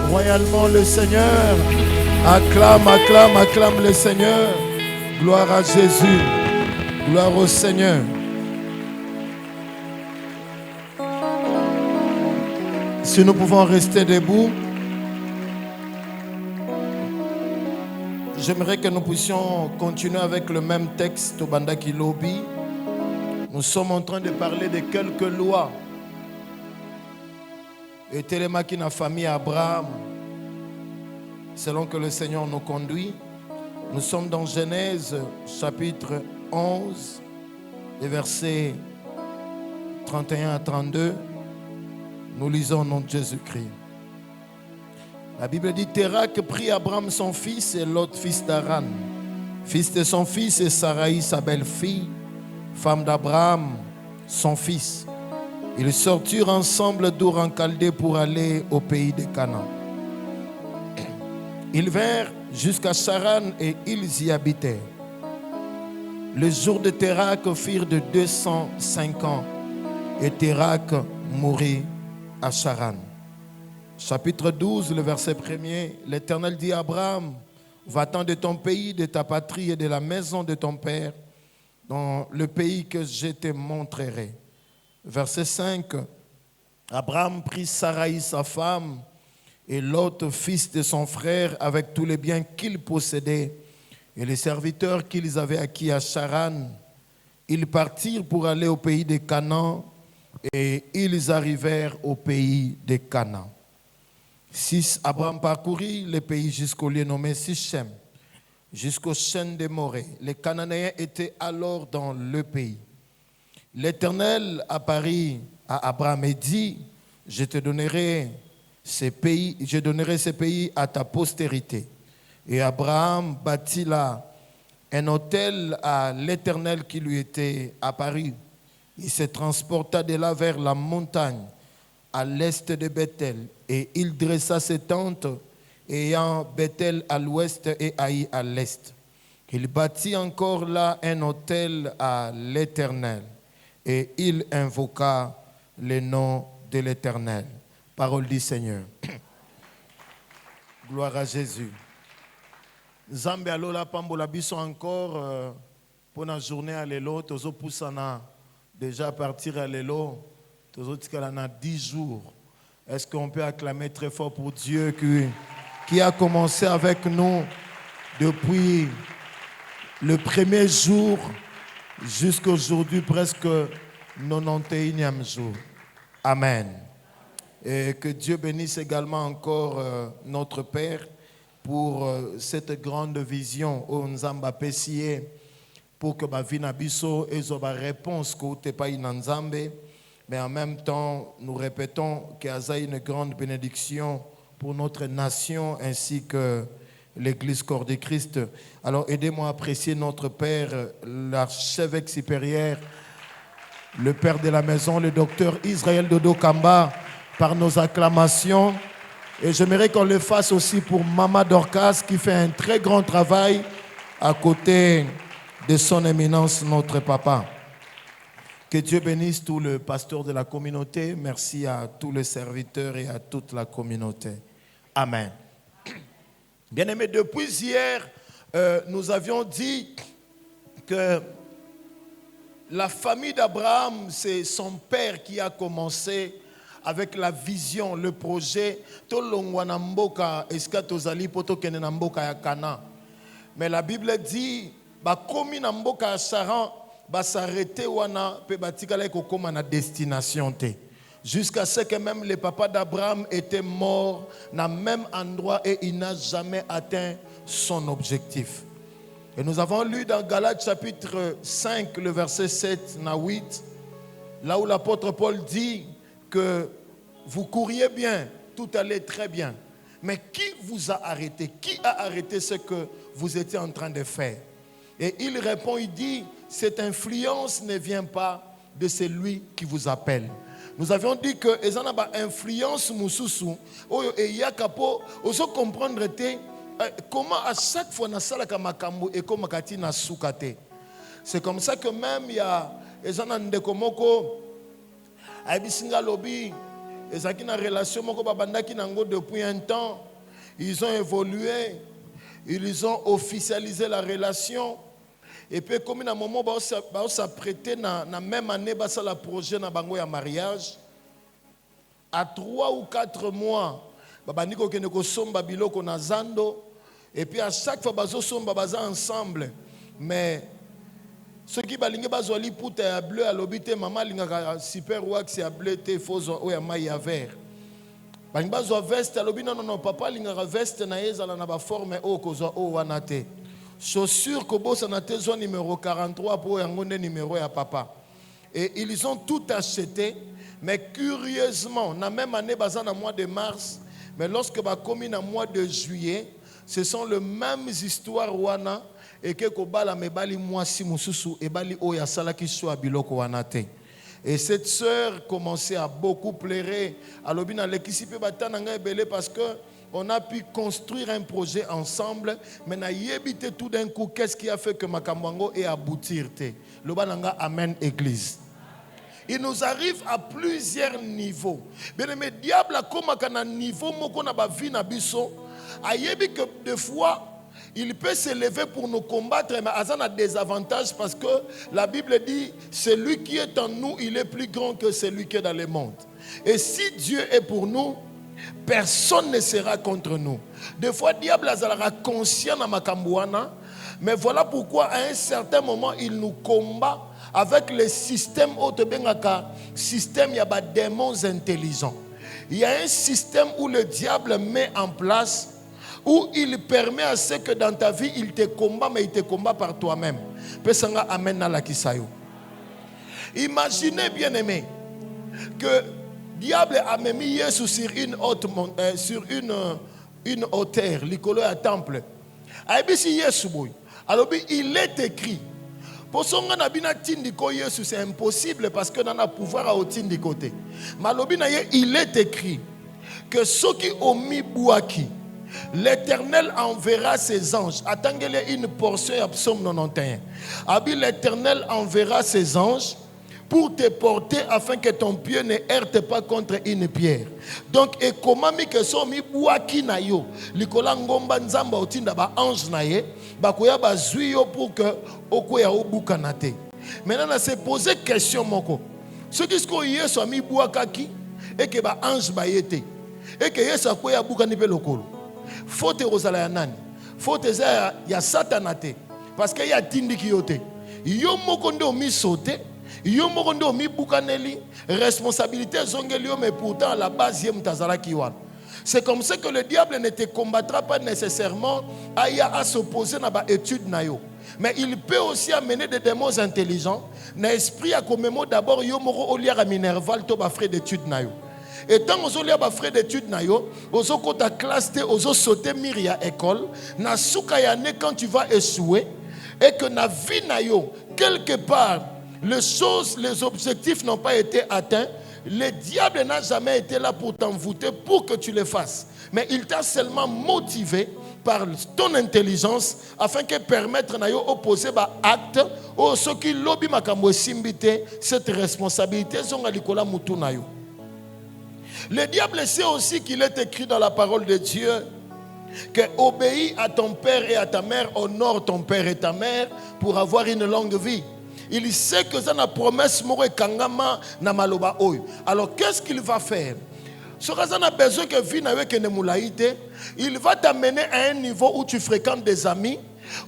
royalement le Seigneur. Acclame, acclame, acclame le Seigneur. Gloire à Jésus. Gloire au Seigneur. Si nous pouvons rester debout, j'aimerais que nous puissions continuer avec le même texte au Bandaki Lobby. Nous sommes en train de parler de quelques lois. Et Télémaki na famille Abraham, selon que le Seigneur nous conduit. Nous sommes dans Genèse chapitre 11, les versets 31 à 32. Nous lisons au nom de Jésus-Christ. La Bible dit, Térak prit Abraham son fils et Lot fils d'Aran, fils de son fils, et Sarai sa belle-fille, femme d'Abraham, son fils. Ils sortirent ensemble d'Our en Chaldée pour aller au pays de Canaan. Ils vinrent jusqu'à Charan et ils y habitèrent. Les jours de Térak firent de 205 ans et Térak mourut à Charan. Chapitre 12, le verset 1er. L'Éternel dit à Abraham, va-t'en de ton pays, de ta patrie et de la maison de ton père, dans le pays que je te montrerai. Verset 5. Abraham prit Sarai sa femme et Lot, fils de son frère, avec tous les biens qu'il possédait et les serviteurs qu'ils avaient acquis à Charan. Ils partirent pour aller au pays de Canaan et ils arrivèrent au pays de Canaan. Abraham parcourut le pays jusqu'au lieu nommé Sichem, jusqu'aux chaînes de Morée. Les Cananéens étaient alors dans le pays. L'Éternel apparut à Abraham et dit, je donnerai ces pays à ta postérité. Et Abraham bâtit là un autel à l'Éternel qui lui était apparu. Il se transporta de là vers la montagne à l'est de Bethel, et il dressa ses tentes, ayant Bethel à l'ouest et Haï à l'est. Il bâtit encore là un autel à l'Éternel, et il invoqua le nom de l'Éternel. Parole du Seigneur. Gloire à Jésus. Zambé alola pambola biso encore pour la journée à l'élo, tozo poussana déjà partir à l'élo. On a 10 jours. Est-ce qu'on peut acclamer très fort pour Dieu qui a commencé avec nous depuis le premier jour jusqu'à aujourd'hui, presque 91e jour. Amen. Et que Dieu bénisse également encore notre Père pour cette grande vision où nous avons pessie pour que ma vie n'abisso et la réponse que tu pas inanzambe. Mais en même temps, nous répétons qu'il y a une grande bénédiction pour notre nation ainsi que l'Église Corps de Christ. Alors aidez-moi à apprécier notre Père, l'archevêque supérieur, le Père de la maison, le docteur Israël Dodo Kamba, par nos acclamations. Et j'aimerais qu'on le fasse aussi pour Mama Dorcas qui fait un très grand travail à côté de son éminence, notre papa. Que Dieu bénisse tout le pasteur de la communauté. Merci à tous les serviteurs et à toute la communauté. Amen. Bien-aimés, depuis hier, nous avions dit que la famille d'Abraham, c'est son père qui a commencé avec la vision, le projet. Mais la Bible dit, comme Namboka Charan, s'arrêter wana pe batikala kokoma na destination te jusqu'à ce que même le papa d'Abraham était mort dans le même endroit et il n'a jamais atteint son objectif. Et nous avons lu dans Galates chapitre 5 le verset 7 à 8 là où l'apôtre Paul dit que vous couriez bien, tout allait très bien, mais qui vous a arrêté? Qui a arrêté ce que vous étiez en train de faire? Et il répond, il dit, cette influence ne vient pas de celui qui vous appelle. Nous avions dit que les gens ont influence mususu, et yakapo, oso comprendre comment à chaque fois na sala kamakambo et comme makati na sukate. C'est comme ça que même il y a les gens ndeko moko aibisinga lobby Et ça qui na relation moko babandaki nango depuis un temps. Ils ont évolué. Ils ont officialisé la relation. Et puis comme à un moment ba s'apprêter na même année ba ça la projet na bango ya mariage. À 3 ou 4 mois, babandiko kende ko somba biloko na zando. Et puis à chaque fois bazo somba baza ensemble. Mais ceux qui balingue bazwali puta ya bleu à l'obité maman linga super wax ya bleu te fozo o ya mai ya vert. Balingue bazwa veste à l'obité non papa linga veste na ezala na ba forme o kozwa o wana te. Chaussures kobosa na te zo numéro 43 pour yangonde numéro ya papa. Et ils ont tout acheté, mais curieusement, na même année baza na mois de mars, mais lorsque ba commis na mois de juillet, ce sont les mêmes histoires wana. Et que kobala mebali mwasi mususu ebali oya sala ki so biloko wanate. Et cette sœur commençait à beaucoup pleurer. Alors bien l'équipe batananga ebele parce que on a pu construire un projet ensemble, mais na yebite tout d'un coup qu'est-ce qui a fait que makambango ait aboutir te. Le bananga amen église. Il nous arrive à plusieurs niveaux. Bien aimé diable a comme un niveau moko na ba vie na biso a yebi que des fois il peut s'élever pour nous combattre, mais ça a des avantages parce que la Bible dit celui qui est en nous, il est plus grand que celui qui est dans le monde. Et si Dieu est pour nous, personne ne sera contre nous. Des fois, le diable sera conscient dans Makambouana, mais voilà pourquoi à un certain moment, il nous combat avec le système système, il y a des démons intelligents. Il y a un système où le diable met en place, où il permet à ce que dans ta vie, il te combat, mais il te combat par toi-même. Imaginez, bien aimé, que le diable a mis Jésus sur une haute sur une hauteur, l'icolo à temple. Alors il est écrit. Pour son c'est impossible parce que dans a pouvoir à de côté. Mais il est écrit que ceux qui ont mis Bouaki, l'Éternel enverra ses anges. Attendez une portion à Psaume 91. L'Éternel enverra ses anges pour te porter afin que ton pied ne heurte pas contre une pierre. Donc, et comment que so mi buaki na yo, likola ngomba nzamba otinda ba ange na ye, ba koya ba zui yo pour que okoya obuka na te. Maintenant, on s'est posé question moko. Ce qui est yeso mi buakaki et que ba ange ba yete. Et que yeso koya buka ni pe lokolo. Faute rozala ya nani? Faute za ya satanate. Parce que ya tindiki yote. Yo moko ndo mi sauter. Responsabilité zongelio, mais pourtant à la base c'est comme ça que le diable ne te combattra pas nécessairement à s'opposer à l'étude nayo, mais il peut aussi amener des démons intelligents na esprit à commémorer d'abord yo moro oliara minerval to ba frais d'étude nayo. Et tant que vous avez frais d'études, vous avez ta classe, vous avez sauté miria école, na souka yane quand tu vas échouer, et que na vie nayo quelque part les objectifs n'ont pas été atteints, le diable n'a jamais été là pour t'envoûter pour que tu le fasses. Mais il t'a seulement motivé par ton intelligence afin que permettre nayo opposer ba acte ou ce qui lobby makambo simbité cette responsabilité zonga likola mutu nayo. Le diable sait aussi qu'il est écrit dans la parole de Dieu que obéis à ton père et à ta mère, honore ton père et ta mère pour avoir une longue vie. Il sait que ça n'a promesse moro kangama na maloba oyo. Alors qu'est-ce qu'il va faire? Ce que a besoin que vie na weke ne moulaïte, il va t'amener à un niveau où tu fréquentes des amis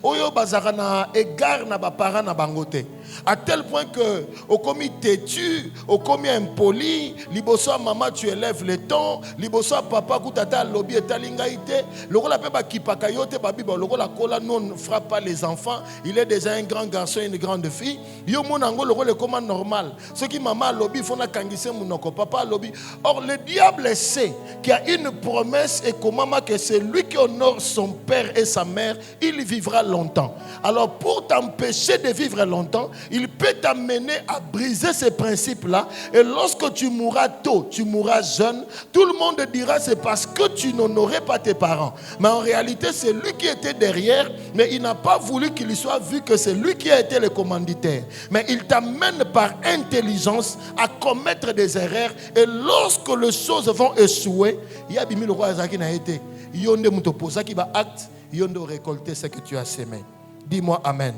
oyo bazara na égard na ba parents na bangote. À tel point que au commis têtu, au commis impoli, liboso maman tu élèves le ton, liboso papa kutata lobby et talingaïté, lokola pe ba kipaka yote ba biba lokola kola non frappe pas les enfants, il est déjà un grand garçon et une grande fille. Yo monango lokola comme normal. Ce qui maman lobby fona kangise munoko papa lobby. Or le diable sait qu'il y a une promesse et comment que c'est lui qui honore son père et sa mère, il vivra longtemps. Alors pour t'empêcher de vivre longtemps, il peut t'amener à briser ces principes-là. Et lorsque tu mourras tôt, tu mourras jeune, tout le monde dira c'est parce que tu n'honorais pas tes parents. Mais en réalité, c'est lui qui était derrière, mais il n'a pas voulu qu'il soit vu que c'est lui qui a été le commanditaire. Mais il t'amène par intelligence à commettre des erreurs. Et lorsque les choses vont échouer, il y a Bimi le roi Azaki n'a été. Il y a un qui va acte, il y a récolter ce que tu as semé. Dis-moi Amen.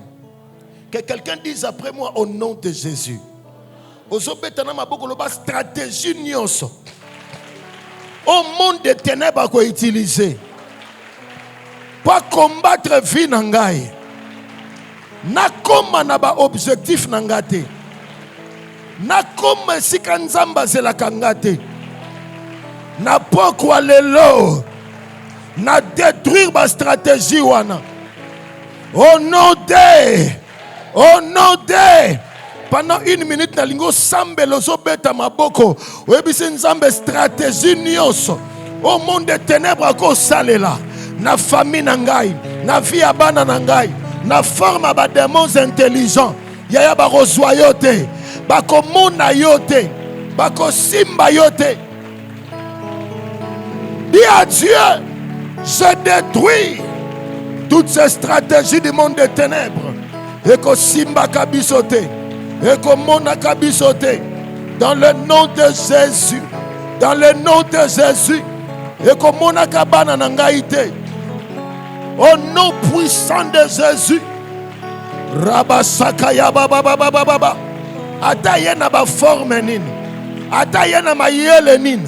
Que quelqu'un dise après moi au nom de Jésus. Stratégie nyonso. Au monde des ténèbres qu'on utiliser. Pas combattre vie nangai. Na koma na ba objectif nangate. Na koma sikanzamba zela kangate. Na pokwa lelo. Na détruire ma stratégie wana. Au nom de pendant 1 minute na lingo sambe lozo beta maboko. Webisi nzambe stratégie nyonso. Au monde des ténèbres ko salela. Na famille nangai, na vie ya bana nangai, na forme ba démons intelligents. Yaya ba rozoyote, ba komona yote, ba ko simba yote. Dis à Dieu, je détruis toutes ces stratégies du monde des ténèbres. Et que simba kabisote, et que mona kabisote, dans le nom de Jésus, dans le nom de Jésus, et que mona kabana nangaite. Au nom puissant de Jésus. Rabasakaya baba baba baba. Atayena ba forme nini. Atayena mayele nini.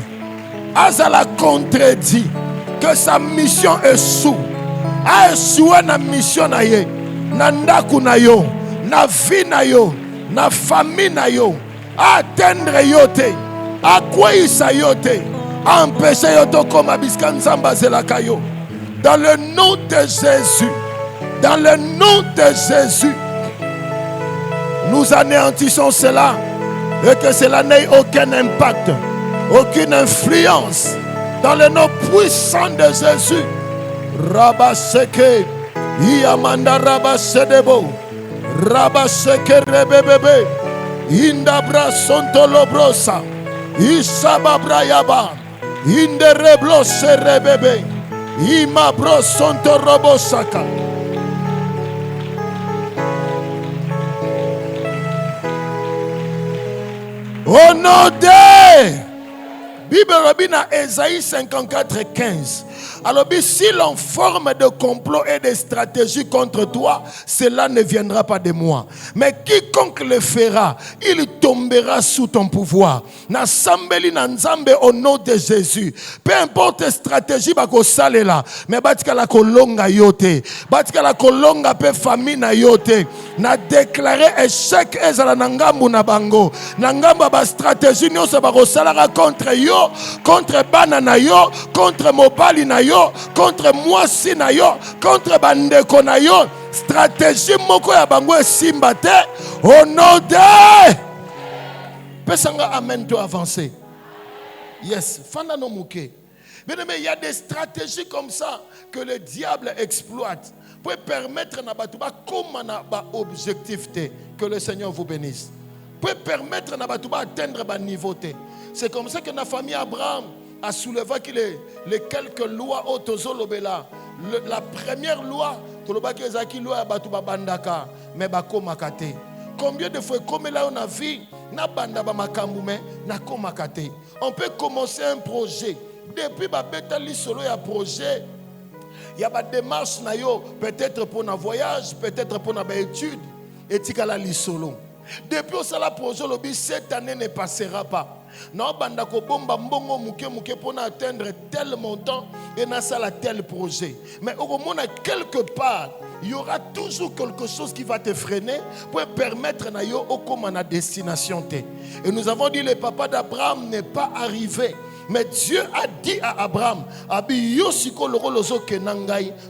Azala contredit que sa mission est sous. A échoué na mission na ye. Na ndaku na yo. Na vie na yo. Na famille na yo. A atteindre yote. A kweyisa yote. A empêcher yoto koma biskanzamba zelaka yo. Dans le nom de Jésus, dans le nom de Jésus, nous anéantissons cela et que cela n'ait aucun impact, aucune influence. Dans le nom puissant de Jésus, Rabaseke, Yamanda Rabasedebo, Rabaseke Rebebebe, Indabra Sontolobrosa, Isababrayaba, Indereblose Rebebe. Ima bro sonto robo saka. Au nom de Bible Robina Esaïe 54:15. Alors si l'on forme de complot et de stratégies contre toi, cela ne viendra pas de moi. Mais quiconque le fera, il tombera sous ton pouvoir. Na sambeli na nzambe au nom de Jésus. Peu importe stratégie bako salela, mais batika la kolonga yote. Batika la kolonga pe famille na yote. Na déclaré échec ezala na ngambu na bango. Na ngambu ba stratégie nyonso bako salara contre yo, contre bana na yo, contre mobali na yo, contre moi si na yo, contre bandeko na yo. Stratégie moko ya bango esimba te au nom de Pesanga amen to avancer. Yes, fanda no muke. Mais il y a des stratégies comme ça que le diable exploite pour permettre na batuba comme na ba objectif te. Que le Seigneur vous bénisse. Pour permettre na batuba atteindre ba niveau te. C'est comme ça que la famille Abraham a soulevé les quelques lois au Tozolobela. La première loi, loi batuba bandaka, mais bako makate. Combien de fois, comme là on a vu, na banda ba makambu me na komakate. On peut commencer un projet. Depuis ba betali solo ya projet, il y a des démarches na yo, peut-être pour un voyage, peut-être pour une étude, et tikala li solo. Depuis au projet, cette année ne passera pas. Non, banda ko bomba mbongo muke pour atteindre tel montant et na sala tel projet. Mais au moins quelque part, il y aura toujours quelque chose qui va te freiner pour permettre na yo au comme na destination te. Et nous avons dit le papa d'Abraham n'est pas arrivé. Mais Dieu a dit à Abraham,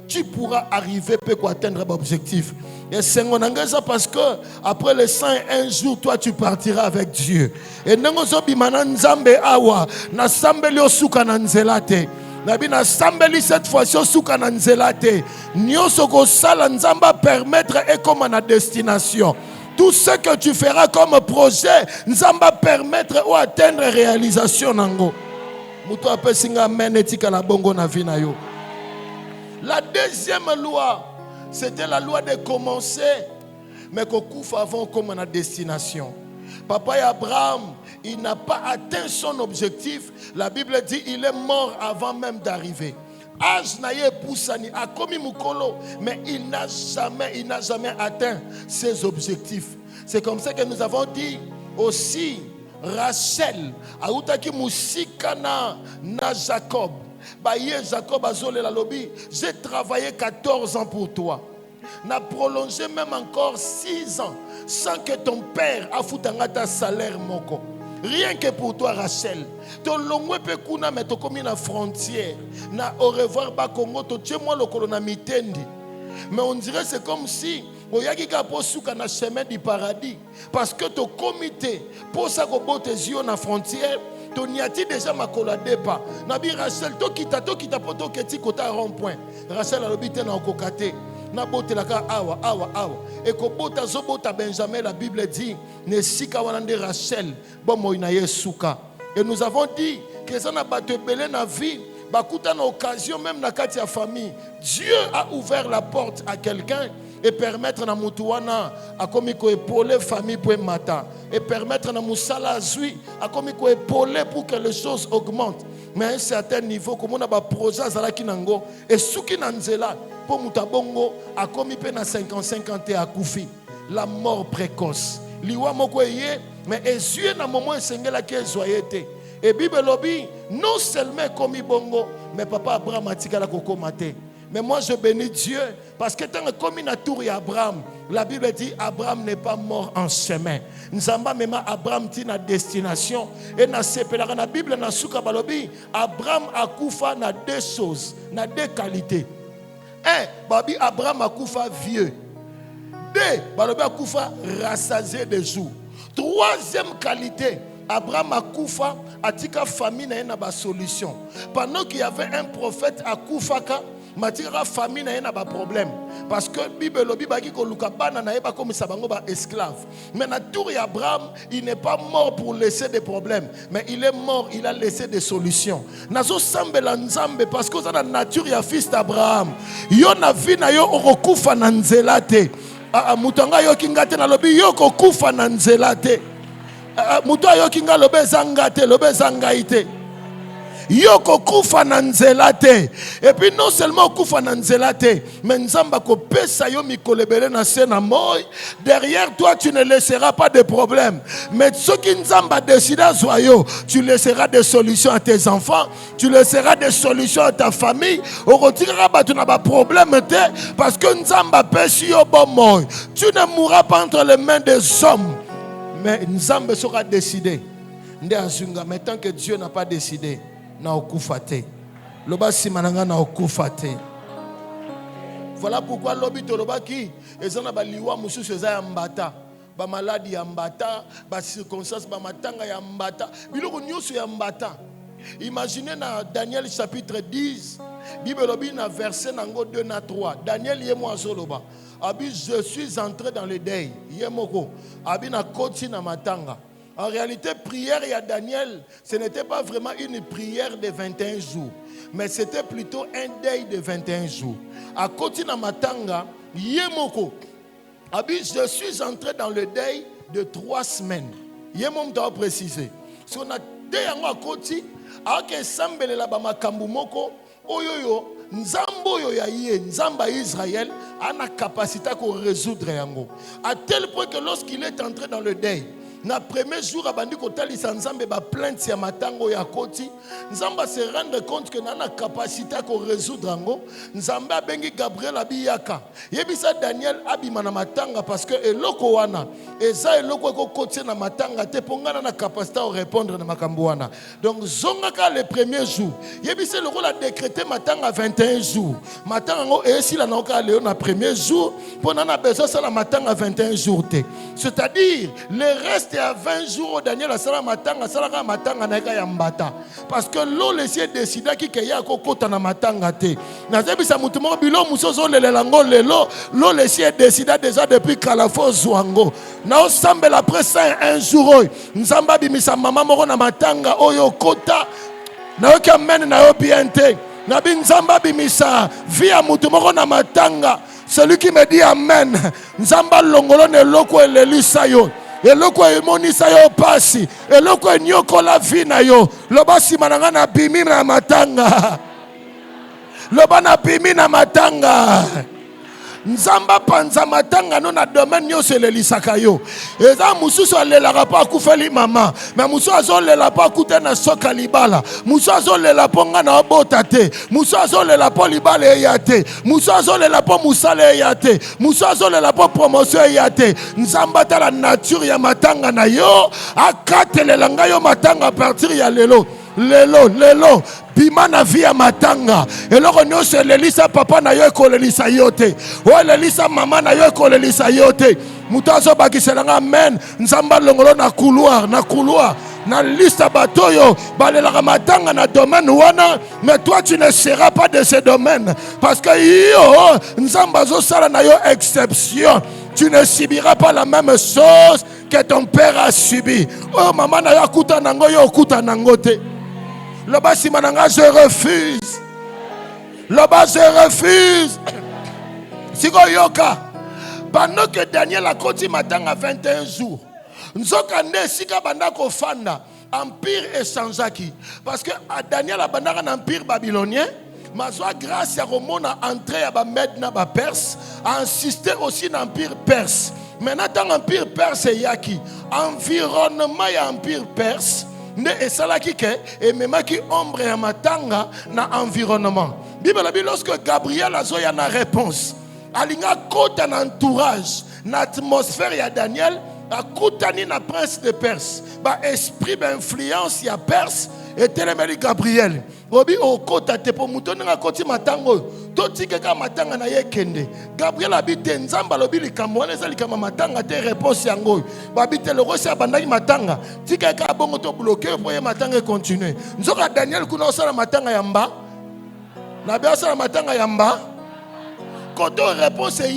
tu pourras arriver pour atteindre l'objectif. Et c'est ça parce que après les 101 jours, toi tu partiras avec Dieu. Et cette fois-ci nyonso ko sala nzamba permettre et comme na destination. Tout ce que tu feras comme projet, Nzamba permettre ou atteindre réalisation nango. Muto apesinga amen etika na bongo na vie na yo. La deuxième loi, c'était la loi de commencer, mais qu'on couvre avant comme à destination. Papa et Abraham, il n'a pas atteint son objectif. La Bible dit il est mort avant même d'arriver. Âge naye poussani a commis mukolo, mais il n'a jamais atteint ses objectifs. C'est comme ça que nous avons dit aussi Rachel autaki musika na Jacob. Baye Jacob azole la lobby, j'ai travaillé 14 ans pour toi. N'a prolongé même encore 6 ans sans que ton père a foutanga ta salaire moko. Rien que pour toi, Rachel. Ton longwe pe kuna mais to komi na frontière. Na au revoir ba Congo to tchemwa lokolo na mitendi. Mais on dirait c'est comme si oyaki ka posuka na chemin du paradis parce que to comité pour ça ko bote yeux na frontière. To niati déjà makola depa. Nabi Rachel to kita poto keti kota rond-point. Rachel a l'obité na okokate. Na bote la ka awa. Et ko bota zo bota Benjamin, la Bible dit ne sika wanande Rachel bon moina yesuka. Et nous avons dit que ça n'a pas te belé na vie, bakuta na occasion même na kati ya famille. Dieu a ouvert la porte à quelqu'un et permettre na mutuwana a komiko épauler famille pour matin et permettre na musala zui a komiko épauler pour que les choses augmentent. Mais à un certain niveau comme on a ba projet zalaki nango et suki nanzela pour mutabongo a komi pe na 55 ans et akufi la mort précoce liwa moko yé mais esuye na moment esengela ke zoyete et Bible lobby non seulement komi bongo mais papa Abraham atikala kokomate. Mais moi je bénis Dieu parce que tant que comme une tour et Abraham, la Bible dit Abraham n'est pas mort en chemin. Nzamba mema Abraham tina destination et na sepelaka na Bible na suka balobi Abraham akufa na deux choses, na deux qualités. Un, babi Abraham akufa vieux. Deux, balobi akufa rassasié de jours. Troisième qualité, Abraham akufa atika famille na ba solution. Pendant qu'il y avait un prophète akufaka matika famille na ba problème parce que Bible lobi baki ko luka bana na eba comme ça bango ba esclave. Mais na tour et Abraham, il n'est pas mort pour laisser des problèmes, mais il est mort, il a laissé des solutions. Nazo sambela nzambe parce que la nature ya fils d'Abraham. Yo na vie na yo okokufa na nzela te. Mutanga yo kingate na lobi yo kokufa na nzela te. Muto yo kinga lobe zangate lobe zangaite. Yoko kufa na nzela te. Et puis non seulement kufa na nzela te, mais nzamba ko pesa yo mikolebele na sena moy. Derrière toi tu ne laisseras pas de problème. Mais ce qui nzamba décida zoyo, tu laisseras des solutions à tes enfants, tu laisseras des solutions à ta famille. Au retirera ba tu n'as pas problème te parce que nzamba pesi yo bon moy. Tu ne mourras pas entre les mains des hommes. Mais nzamba sera décidé. Nde azunga mais tant que Dieu n'a pas décidé na okufate loba simananga na okufate. Voilà pourquoi lobi to lobaki ezana ba liwa mususu eza ya mbata ba maladie ya mbata ba circonstances ba matanga ya mbata biloko nyusu ya mbata. Imaginez na Daniel chapitre 10 Bible lobi na verset nango 2 na 3 Daniel yemo azoloba abi je suis entré dans le deuil yemoko abi na koti na matanga. En réalité, prière à Daniel, ce n'était pas vraiment une prière de 21 jours, mais c'était plutôt un deuil de 21 jours. À côté de Matanga, Yemoko, je suis entré dans le deuil de 3 semaines. Yemom doit préciser. Si on a deuil à côté, alors que Sambele la Bamakambu Moko, Oyoyo, Nzambo yo ya yé, Nzamba Israël a la capacité de résoudre yango. À tel point que lorsqu'il est entré dans le deuil, na premier jour abandi kotali sanzambe ba plainte ya matango ya koti nzamba se rendre compte que nana capacité ko résoudre ngo nzamba bengi Gabriel abiyaka yebisa Daniel abima na matanga parce que eloko wana eza eloko ko koti na matanga te pongana na capacité à répondre na makambo wana. Donc zongaka le premier jour yebisa le rôle a décrété matanga 21 jours matanga ngo esi la noka le na premier jour pour nana besoin ça la matanga 21 jours te, c'est-à-dire le reste te à 20 jours Daniel asala matanga na ya mbata parce que l'eau laissé décider qui ya kokota na matanga te nazebisa mutu moko bilo musozo lelango lelo l'eau laissé décider déjà depuis kalafo zwango na osambela après ça un jour nzamba bimisa mama moko na matanga oyo kota na yo amen na yo bien te na binzamba bimisa via mutu moko na matanga. Celui qui me dit amen, nzamba longolo ne loko elelisa yo, eloko emonisa yo pasi, eloko enyoko la vina yo, loba simananga na bimi na matanga, loba na bimi na matanga. Nzamba panza matanga no na domaine yo selelisaka yo. Eza mususu alelaka pa kufeli mama, mais mususu azolela pa kutana soka libala, mususu azolela po nga na obota te, mususu azolela po libala ya te, mususu azolela po musale ya te, mususu azolela po promotion ya te. Nzamba ta la nature ya matanga na yo, akatelela nga yo matanga a partir ya lelo. Lelo bima na via matanga eloko nyonso elelisa papa na yo ekolelisa yo te o elelisa mama na yo ekolelisa yo te mutu azobakiselanga amen nzamba longolo na couloir na liste batoyo balelaka matanga na domaine wana mais toi tu ne seras pas de ce domaine parce que yo nzamba azosala na yo exception. Tu ne subiras pas la même chose que ton père a subi. Oh maman na yo akuta nango yo okuta nango te. Loba simananga je refuse. Loba je refuse. Siko yoka. Pendant que Daniel a continué matanga 21 jours. Nzoka nde sika banda ko fanda. Empire échangeaki. Parce que Daniel a bandaka un empire babylonien. Mazwa grâce à Romona entrée à Bamed na ba Perse. A insisté aussi dans l'empire perse. Maintenant dans l'empire perse yaki. Environnement ya empire perse. Ne esalaki ke et même qui ombre ya matanga na environnement. Bible lorsque Gabriel azoya na réponse alinga kota na entourage na atmosphère ya Daniel akutani na prince de Perse ba esprit ba influence ya Perse et telemeli Gabriel obi okota te po muto nga koti matango to tikeka matanga na yekende Gabriel habite nzamba lobi likambo wana eza likama matanga te réponse yango babite le rosi abandaki matanga tikeka bongo to bloquer pour ye matanga continuer nzoka Daniel kuna osala matanga yamba na bia osala matanga yamba côté réponse est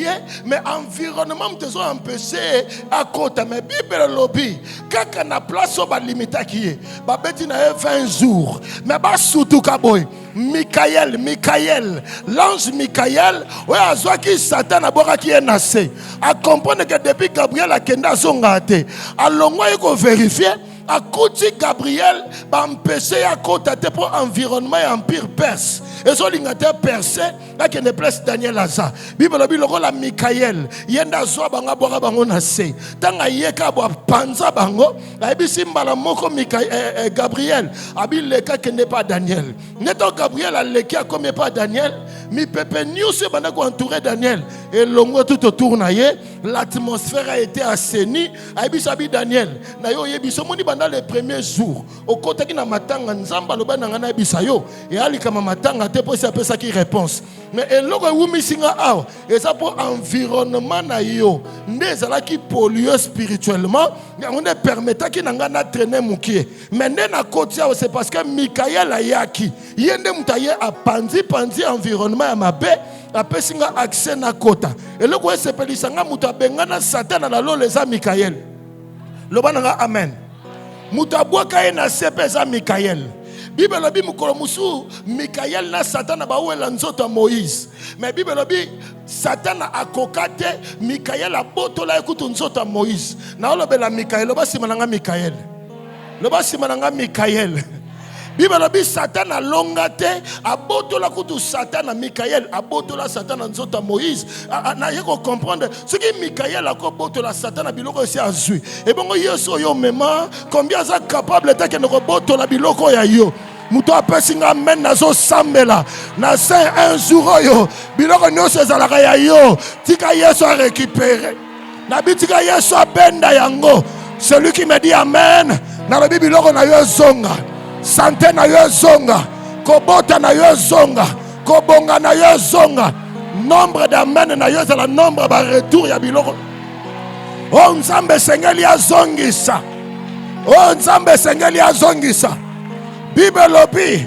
mais environnement te ont empêché à côté mais Bible lobby kaka na place ba limita qui est ba beti na 20 jours mais ba surtout kaboy Michael l'ange Michael ouais azwa ki Satan aboka ki enacé a comprendre que depuis Gabriel a kenda zongate alongwa ko vérifier à côté Gabriel va empêcher à côté pour environnement et empire perse et so lingata percé là qui ne place Daniel Aza Bible le rôle à Michael yenda zo banga boka bango na se tanga yeka bo panza bango abi simbala moko Michael Gabriel abi leka qui n'est pas Daniel neto Gabriel a leka comme pas Daniel mi pepe news banda ko entourer Daniel et longo tout autour na ye l'atmosphère a été assainie abi sabi Daniel na yo yebiso moni dans les premiers jours au côté qui na matanga nzamba loba na na bisayo et ali kama matanga te po ça peut ça qui réponse mais eloko wumi singa aw et ça pour environnement na yo ndezala qui pollue spirituellement on ne permettra qui nanga na traîner mukie mais na côté c'est parce que Michael ayaki yende mutaye a pandi environnement ya mabe apesinga accès na kota eloko sepelisanga muta bengana Satan na lo les Michael loba nanga amen mutabwaka na sepeza Michael Bible lobi mukolo musu Michael na Satan ba wela nzoto Moïse mais Bible lobi Satan akokate Michael abotola ekutu nzoto Moïse na lobela Michael loba simananga Michael Bible lobi Satan alonga te abotola kutu Satan Michael abotola Satan nzoto Moïse na yeko comprendre ce que Michael akobotola Satan biloko si azui et bongo yeso yo mema combien ça capable ta que no botola biloko ya yo muto apesinga men nazo sambela na saint un jour yo biloko nyonso ezalaka ya yo tika yeso a récupérer na bitika yeso abenda yango celui qui me dit amen na la bible biloko na yo zonga santé na yo zonga kobota na yo zonga kobonga na yo zonga nombre d'amen na yo c'est le nombre ba retour ya biloko oh nzambe sengeli azongisa Oh Nzambe Sengeli azongisa. Bible lobi,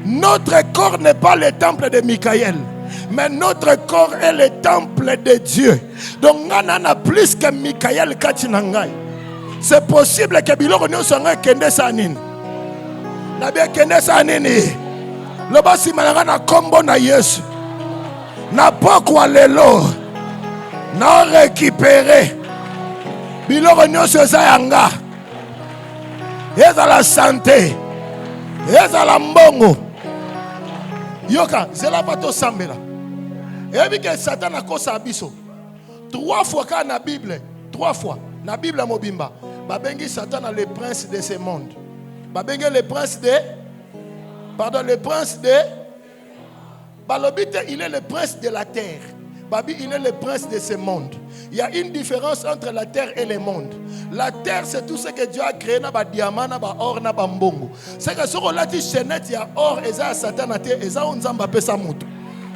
notre corps n'est pas le temple de Michael, mais notre corps est le temple de Dieu. Donc ngana plus que Michael katinangai. C'est possible que biloko nyonso ngai kende sanini. Na bien kende sanini. Loba simalanga na kombo na Yesu. Na pokwa lelo. Na récupérer. Biloko nyonso zayanga. Eza la santé. Eza la mbongo. Yoka, zela bato sambela. Et que Satan a kosa abiso. 3 fois quand na Bible, 3 fois na Bible mobimba. Babengi Satan le prince de ce monde. Babengi le prince de le prince de Balobite, il est le prince de la terre. Babi, il est le prince de ce monde. Il y a une différence entre la terre et le monde. La terre, c'est tout ce que Dieu a créé, na ba diamant, na ba or, na ba mbongo. C'est que sur la chenette, il y a or, et ça Satan a terre, et ça on zamba pe sa mutu.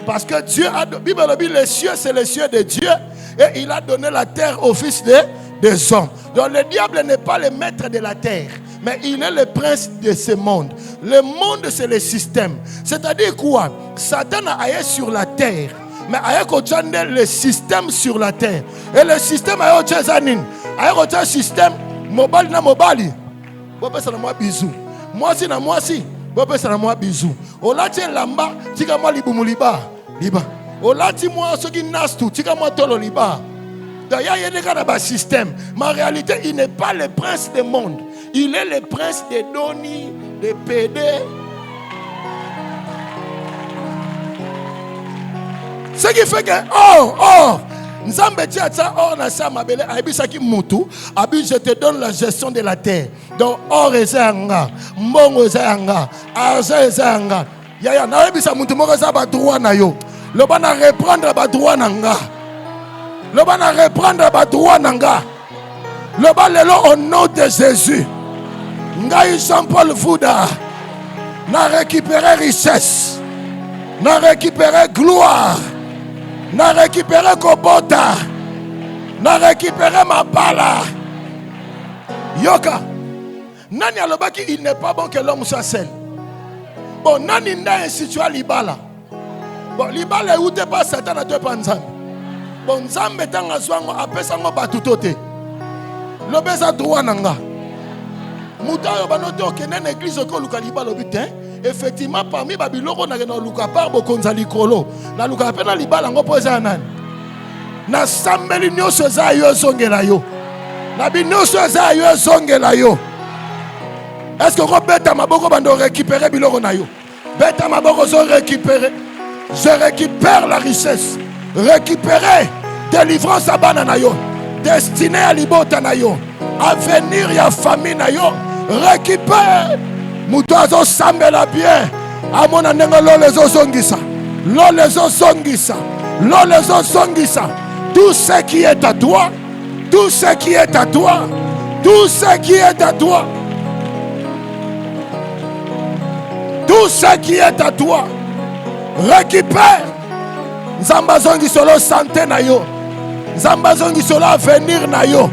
Parce que Dieu a, Bible dit, les cieux, c'est les cieux de Dieu, et il a donné la terre au fils des hommes. Donc le diable n'est pas le maître de la terre, mais il est le prince de ce monde. Le monde, c'est le système. C'est-à-dire quoi? Satan a aillé sur la terre. Mais il y a le système sur la terre. Et le système, il y a un système mobile na mobile. Vous pouvez faire moi bisou. Moi si na moi si. Vous pouvez faire moi bisou. Ola tien lamba, tika moi libumu liba. Ola ti moi ce qui nastu, tika moi tolo liba. D'ailleurs, il y a un système. Mais en réalité, il n'est pas le prince du monde. Il est le prince des Doni, des PD. Ce qui fait que, Nzambe tiata or na sa mabele aibisaki mutu abi je te donne la gestion de la terre. Donc or ezanga, mbongo ezanga, argent ezanga. Ya na aibisa mutu moko za ba droit na yo. Le bana reprendre ba droit nanga. Le bana reprendre ba droit nanga. Le balelo au nom de Jésus. Ngai Jean-Paul Fouda na récupérer richesse. Na récupérer gloire. Na récupérer Kobota. Na récupérer Mabala. Yoka. Nani alobaki il n'est pas bon que l'homme soit seul. Bon, nani nda institué libala. Bon, libala où te pas Satan à te panzam. Bon, Nzambe tanga zwango apesa ngo batutote. Lobeza droit nanga. Mutayo banote okene église ko luka libala obitin. Effectivement, parmi Babiloko na luka par bokonza likolo. Na luka pena libala ngo poza nani. Na sambeli nyoso za yo zongela yo. Na bi nyoso za yo zongela yo. Est-ce que Robeta maboko bando récupérer biloko na yo? Beta maboko zo récupérer. Je récupère la richesse. Récupérer délivrance à banana yo. Destiné à libota na yo. Avenir ya famille na yo. Récupère. Mutoazo sambela bien. Amona nengo lolezo zongisa. Lolezo zongisa. Lolezo zongisa. Tout ce qui est à toi. Tout ce qui est à toi. Tout ce qui est à toi. Tout ce qui est à toi. Récupère. Nzamba zongi solo santé na yo. Nzamba zongi solo avenir na yo.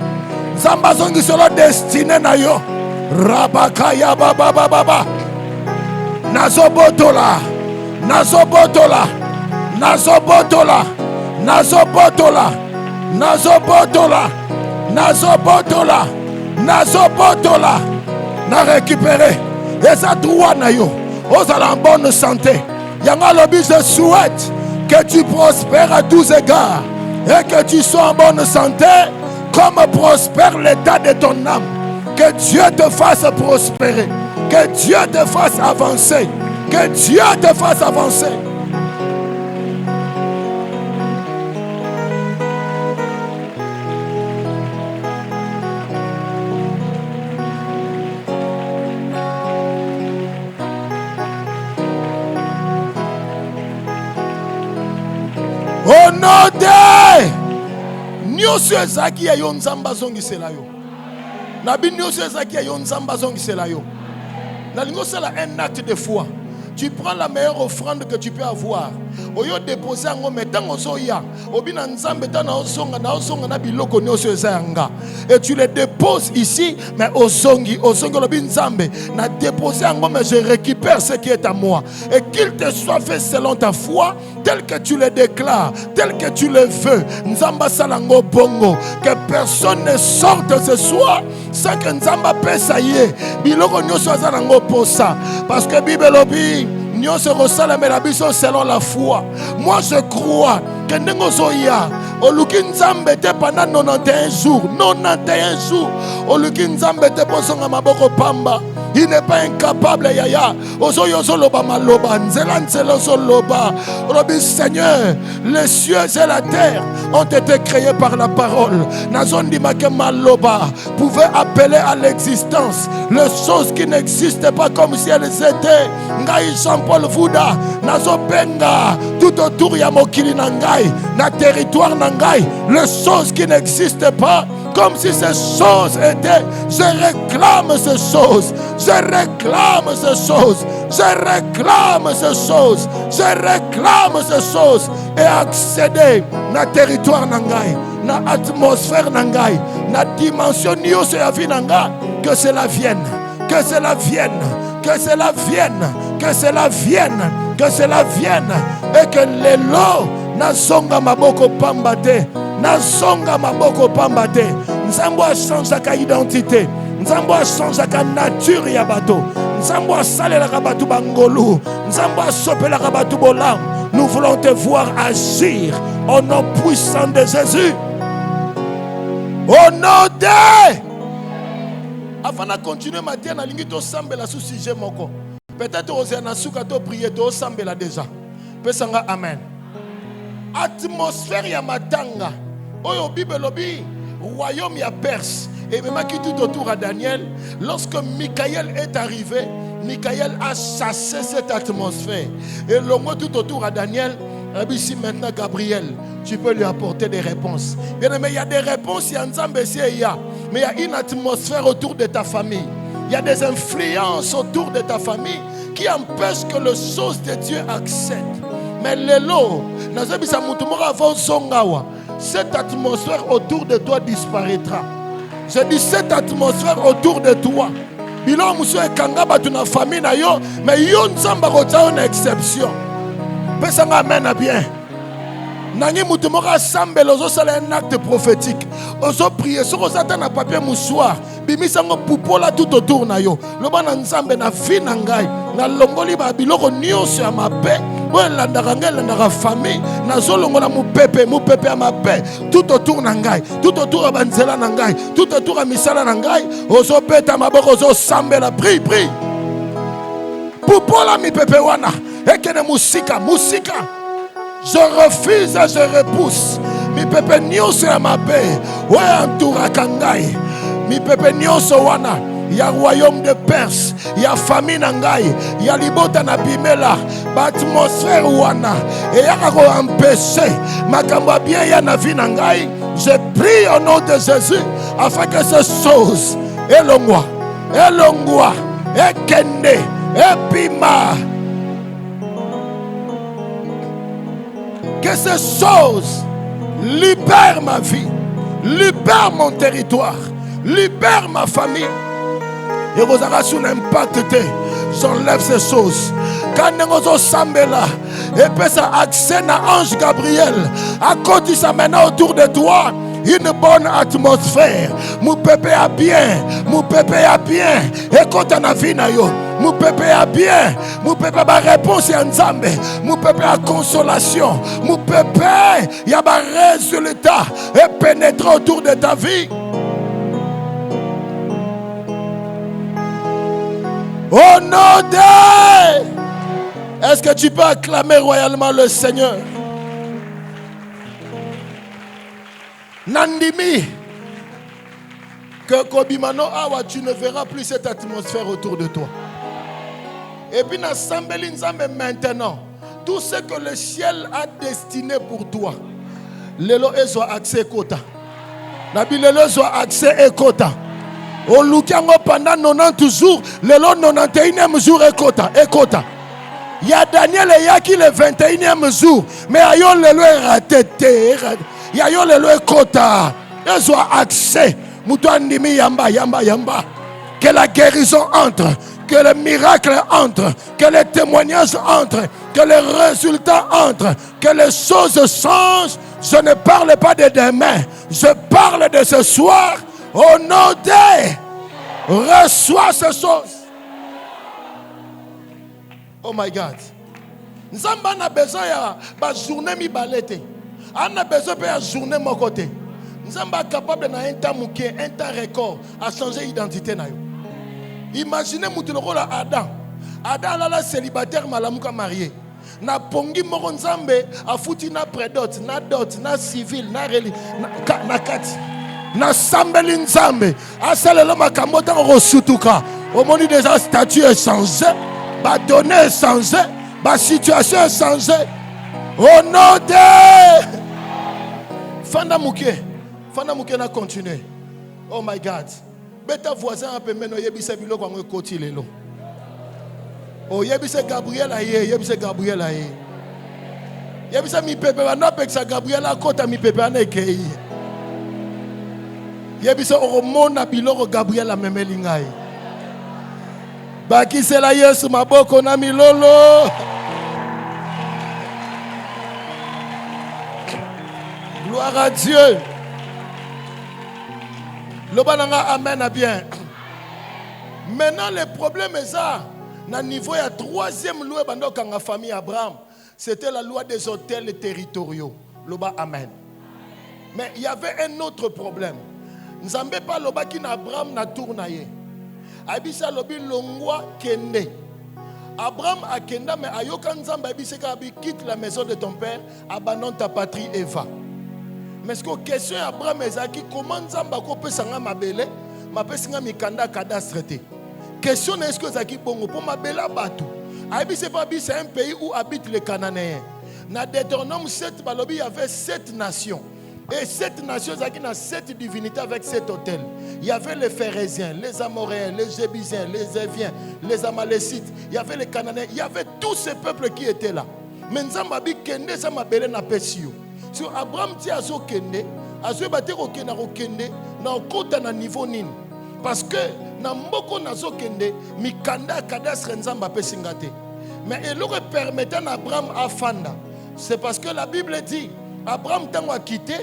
Nzamba zongi solo destiné na yo. Rabakaya baba baba. Nazobotola. Nazobotola. Nazobotola. Nazobotola. Nazobotola. Nazobotola. Nazobotola. Na récupérer. Et ça droit na yo. Aux en bonne santé. Yanga lobi, je souhaite que tu prospères à tous égards. Et que tu sois en bonne santé. Comme prospère l'état de ton âme. Que Dieu te fasse prospérer. Que Dieu te fasse avancer. Que Dieu te fasse avancer. Au nom de Nyosio ezaki ya yo nzamba zongisela yo. Nabi nyosio ezaki ya yo nzamba zongisela yo. Na lingo sala un acte de foi. Tu prends la meilleure offrande que tu peux avoir. oyo déposer yango metango soya obina nzambe tana osonga na biloko nyonso ezanga et tu les déposes ici mais osongi lobi nzambe na déposer yango mais je récupère ce qui est à moi et qu'il te soit fait selon ta foi tel que tu le déclares tel que tu le veux nzamba salango bongo que personne ne sorte ce soir sans que nzamba pesa ye biloko nyonso azanango posa parce que Bible lobi nyonso kosalamela biso selon la foi. Moi je crois que ndengozoya oluki nzambe te pendant 91 jours 91 jours oluki nzambe te posonga maboko pamba. Il n'est pas incapable, yaya. Ozoyozoloba maloba, nzela nzelozoloba. Robi Seigneur, les cieux et la terre ont été créés par la parole. Nazondi make maloba pouvait appeler à l'existence les choses qui n'existaient pas comme si elles étaient. Ngai Jean-Paul Vouda, nazo benga tout autour ya mokili nangai, na territoire nangai, les choses qui n'existaient pas. Comme si ces choses étaient, je réclame ces choses, je réclame ces choses, je réclame ces choses, je réclame ces choses et accéder na territoire nangai, na atmosphère nangai, na dimension nyonso ya vie nangai, que cela vienne, que cela vienne, que cela vienne, que cela vienne, que cela vienne et que l'élo na songa maboko pambate. Nazonga maboko pambate. Nzambo a changé sa identité. Nzambo a changé sa nature ya bato. Nzambo a salé la rabatu bangolu. Nzambo a sopé la rabatu bolam. Nous voulons te voir agir au nom puissant de Jésus. Au nom de. Avant de continuer matin, na lingi to sambela sous sujet moko. Peut-être oser na suka to prier to sambela déjà. Pesanga amen. Atmosphère ya matanga. Oyo Bible lobi royaume ya Perse et même qui tout autour à Daniel. Lorsque Michael est arrivé, Michael a chassé cette atmosphère et l'homme tout autour à Daniel. Ici maintenant Gabriel, tu peux lui apporter des réponses. Bien aimé, il y a des réponses, il y a mais il y a une atmosphère autour de ta famille. Il y a des influences autour de ta famille qui empêchent que les choses de Dieu accèdent. Mais l'élo, cette atmosphère autour de toi disparaîtra. Je dis cette atmosphère autour de toi. Bilo monsieur kangaba tu na famille na yo, mais yo nzamba ko une exception. Pesanga amen bien. Nangi mutumora sambe lozo sala un acte prophétique. Ozo prier sur ozata na papier moussoir. Bimisango pupola tout autour na yo. Loba na nzambe na vie na ngai. Na longoli ba biloko nyonso ya mabe. La famille, mupepe à ma paix, tout autour nangai, tout autour à banzela nangai, tout autour à misala nangai, ozo peta maboko ozo sambela, prie. Pupola mi pepe wana, ekene musika. Je refuse et je repousse. Mi pepe nyonso ya mabe, ouais entoura kangai, mi pepe nyonso wana. Il y a royaume de Perse, il y a famine nangai, il y a libota na bimela, atmosphère wana, et il y a empêché, makamba bien ya na vie nangai. Je prie au nom de Jésus afin que ces choses, elongwa, ekende, epima, que ces choses libèrent ma vie, libèrent mon territoire, libèrent ma famille. Et vous avez un impact. J'enlève ces choses. Quand nous sommes là, et puis ça accès à ange Gabriel, à côté ça maintenant autour de toi, une bonne atmosphère. Mon pépé a bien, et quand on a vu mon pépé a bien, mon pépé a réponse à Nzambe, mon pépé a consolation, mon pépé il y a un résultat et pénétrer autour de ta vie. Au nom de... Est-ce que tu peux acclamer royalement le Seigneur? Nandimi. Que Kobimano Awa, tu ne verras plus cette atmosphère autour de toi. Et puis, maintenant, tout ce que le ciel a destiné pour toi, lelo soit accès kota. Nabi lelo soit accès et kota. Au Lukiango pendant 90 jours, le 91e jour ekota. Il y a Daniel et qui le 21e jour. Mais il y a le loi raté. Il y a le loi kota. Ils ont accès. Moutouandimi yamba, yamba, yamba. Que la guérison entre. Que le miracle entre. Que les témoignages entrent. Que les résultats entrent. Que les choses changent. Je ne parle pas de demain. Je parle de ce soir. Au nom de. Reçois ces choses. Oh my God. Nous avons besoin de journée mibalete. On a besoin de journée mon côté. Nous sommes capables dans un temps mouké, un temps record à changer l'identité. Imaginez Adam. Adam là célibataire malamuka marié. Na pongi moko nzambe afuti na prédot, na dot, na civil, na reli, na kati. Na sambeli nzambe. Asalelo makambo ta rosutuka. Au moment déjà statut est changé, ba données est changé, ba situation est changée. Au nom de Fanda Mouké na continuer. Oh my God. Beta voisin un peu maintenant yebise biloko ngo koti lelo. Oh yebise Gabriel aye, yebise Gabriel aye. Yebise mi pepe ba no peksa Gabriel akota mi pepe ana ekei. Yebise oromona biloko Gabriel amemeli ngai. Baki sela Yesu maboko na milolo. Gloire à Dieu. Le bananga amen à bien. Maintenant le problème est ça. Dans le niveau de la troisième loi dans la famille Abraham, c'était la loi des hôtels territoriaux. Le bas amen. Mais il y avait un autre problème. Nous n'avons pas le bas qui n'Abraham n'a tourné. Abisa lobi longwa kende. Abraham a kenda mais ayoka nzamba abisa kabi quitte la maison de ton père, abandonne ta patrie et va. Mais ce que question Abraham ezaki comment nzamba ko pesanga mabele, mapesinga mikanda cadastre te. Question est-ce que zaki bongo pour mabela batu. Abisa pas c'est un pays où habitent les Cananéens. Na Deutéronome 7 balobi il y avait 7 nations. Et cette nation, il y a 7 divinités avec 7 hôtels. Il y avait les Phérésiens, les Amoréens, les Jébusiens, les Éviens, les Amalécites. Il y avait les Cananéens. Il y avait tous ces peuples qui étaient là. Mais nous avons dit que nous avons dit que Abraham dit à Zo Kende, à Zo Bate Kende, na okota na niveau nini. Parce que na mboko na Zo Kende, mikanda kadastre nzamba pe singate. Mais il aurait permis à Abraham à Fanda. C'est parce que la Bible dit Abraham tango a quitté.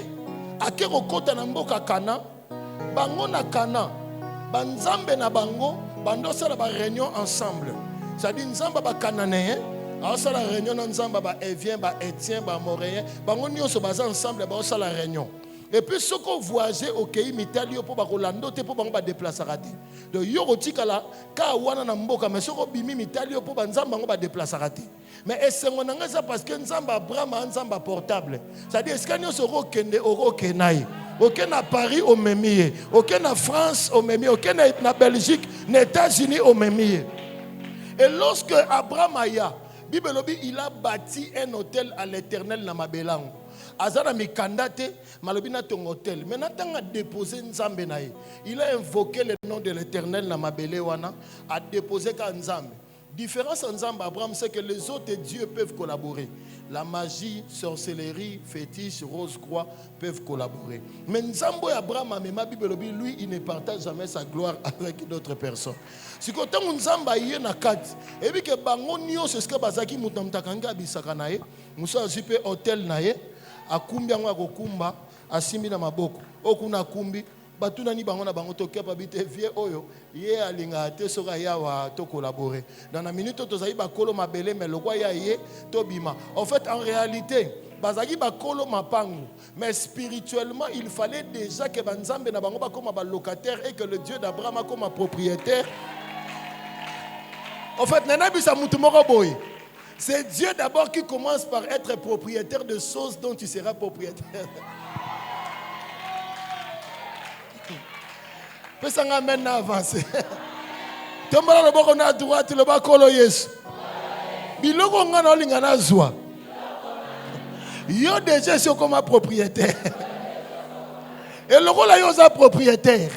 Akero kota na mboka Kana, bango na Kana, banzambe na bango, bando sala ba réunion ensemble. Ça dit nzamba ba Cananéen, a sala réunion na nzamba ba Évien, ba Étien, ba Amoréen, bango nyonso baza ensemble ba sala réunion. Et puis ce qu'on voyageait au pays mitalio pour ba Rolando te pour bango ba déplacer raté. De yorotika la ka wana na mboka mais soko bimi mitalio pour banzamba bango ba déplacer raté. Mais est-ce qu'on a ça parce que nzamba Abraham a nzamba portable. Ça dit est-ce qu'on a soko kende oro kenai. Aucun à Paris au Mémier, aucun à France au Mémier, aucun à Belgique, aux États-Unis au Mémier. Et lorsque Abraham aya, Bible il a bâti un hôtel à l'Éternel dans Mabelango. Azana mikandate, malobina ton hôtel. Maintenant, il a déposé Nzambe nae. Il a invoqué le nom de l'Éternel dans Mabelewana, a déposé Nzambe. Différence en Nzambe Abraham, c'est que les autres dieux peuvent collaborer. La magie, sorcellerie, fétiche, rose-croix peuvent collaborer. Mais Nzambo Abraham, lui, il ne partage jamais sa gloire avec d'autres personnes. Si quand on Nzamba y na kat, et puis que bango nio c'est ce que bazaki mutamtakanga bisaka nae, musa zipe hôtel nae, akumbi yango akokumba, asimbi na maboko, okuna kumbi. Batuna ni bango na bango to capabilité vie oyo ye alinga te soka yawa to collaborer dans la minute to zayi ba kolo mabele mais le quoi ya ye to bima en fait en réalité bazaki ba kolo mapangu mais spirituellement il fallait déjà que banzambe na bango ba comme ba locataire et que le Dieu d'Abraham comme propriétaire en fait nana bisa mutu moko boy c'est Dieu d'abord qui commence par être propriétaire de choses dont tu seras propriétaire. Pesanga maintenant avancer. Tombala le boko na droite le bakolo Yesu. Biloko ngana olinga na zwa. Yo déjà c'est comme propriétaire. Et le rôle là yo za propriétaire.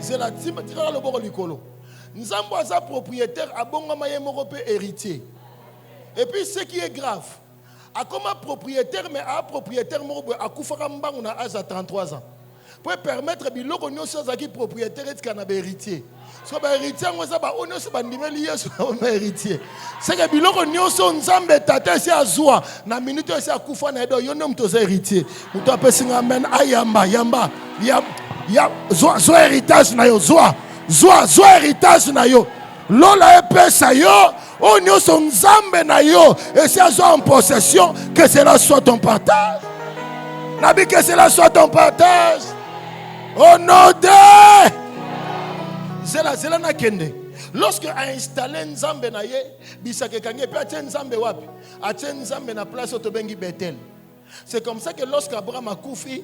C'est la tira le boko likolo. Nzambo aza propriétaire, abongama ye moko pe héritier. Et puis ce qui est grave, a comme propriétaire, mais a propriétaire moko a koufaka mbangu na âge à 33 ans. Pour permettre biloko nyonso zaki propriétaire et kana ba héritier. So ba héritier ngo za ba onyoso ba ndimeli yesu ba héritier. C'est que biloko nyonso nzambe tata si azwa na minute si akufa na edo yono mto za héritier. Mto apesinga amen ayamba yamba ya zo héritage na yo zo héritage na yo. Lola epesa yo onyoso nzambe na yo et si azwa en possession que cela soit ton partage. Nabi que cela soit ton partage. Au nom de Zela na kende. Lorsque a installé Nzambe na ye, bisake kange pe atie Nzambe wapi? Atie Nzambe na place otobengi Bethel. C'est comme ça que lorsque Abraham a koufi,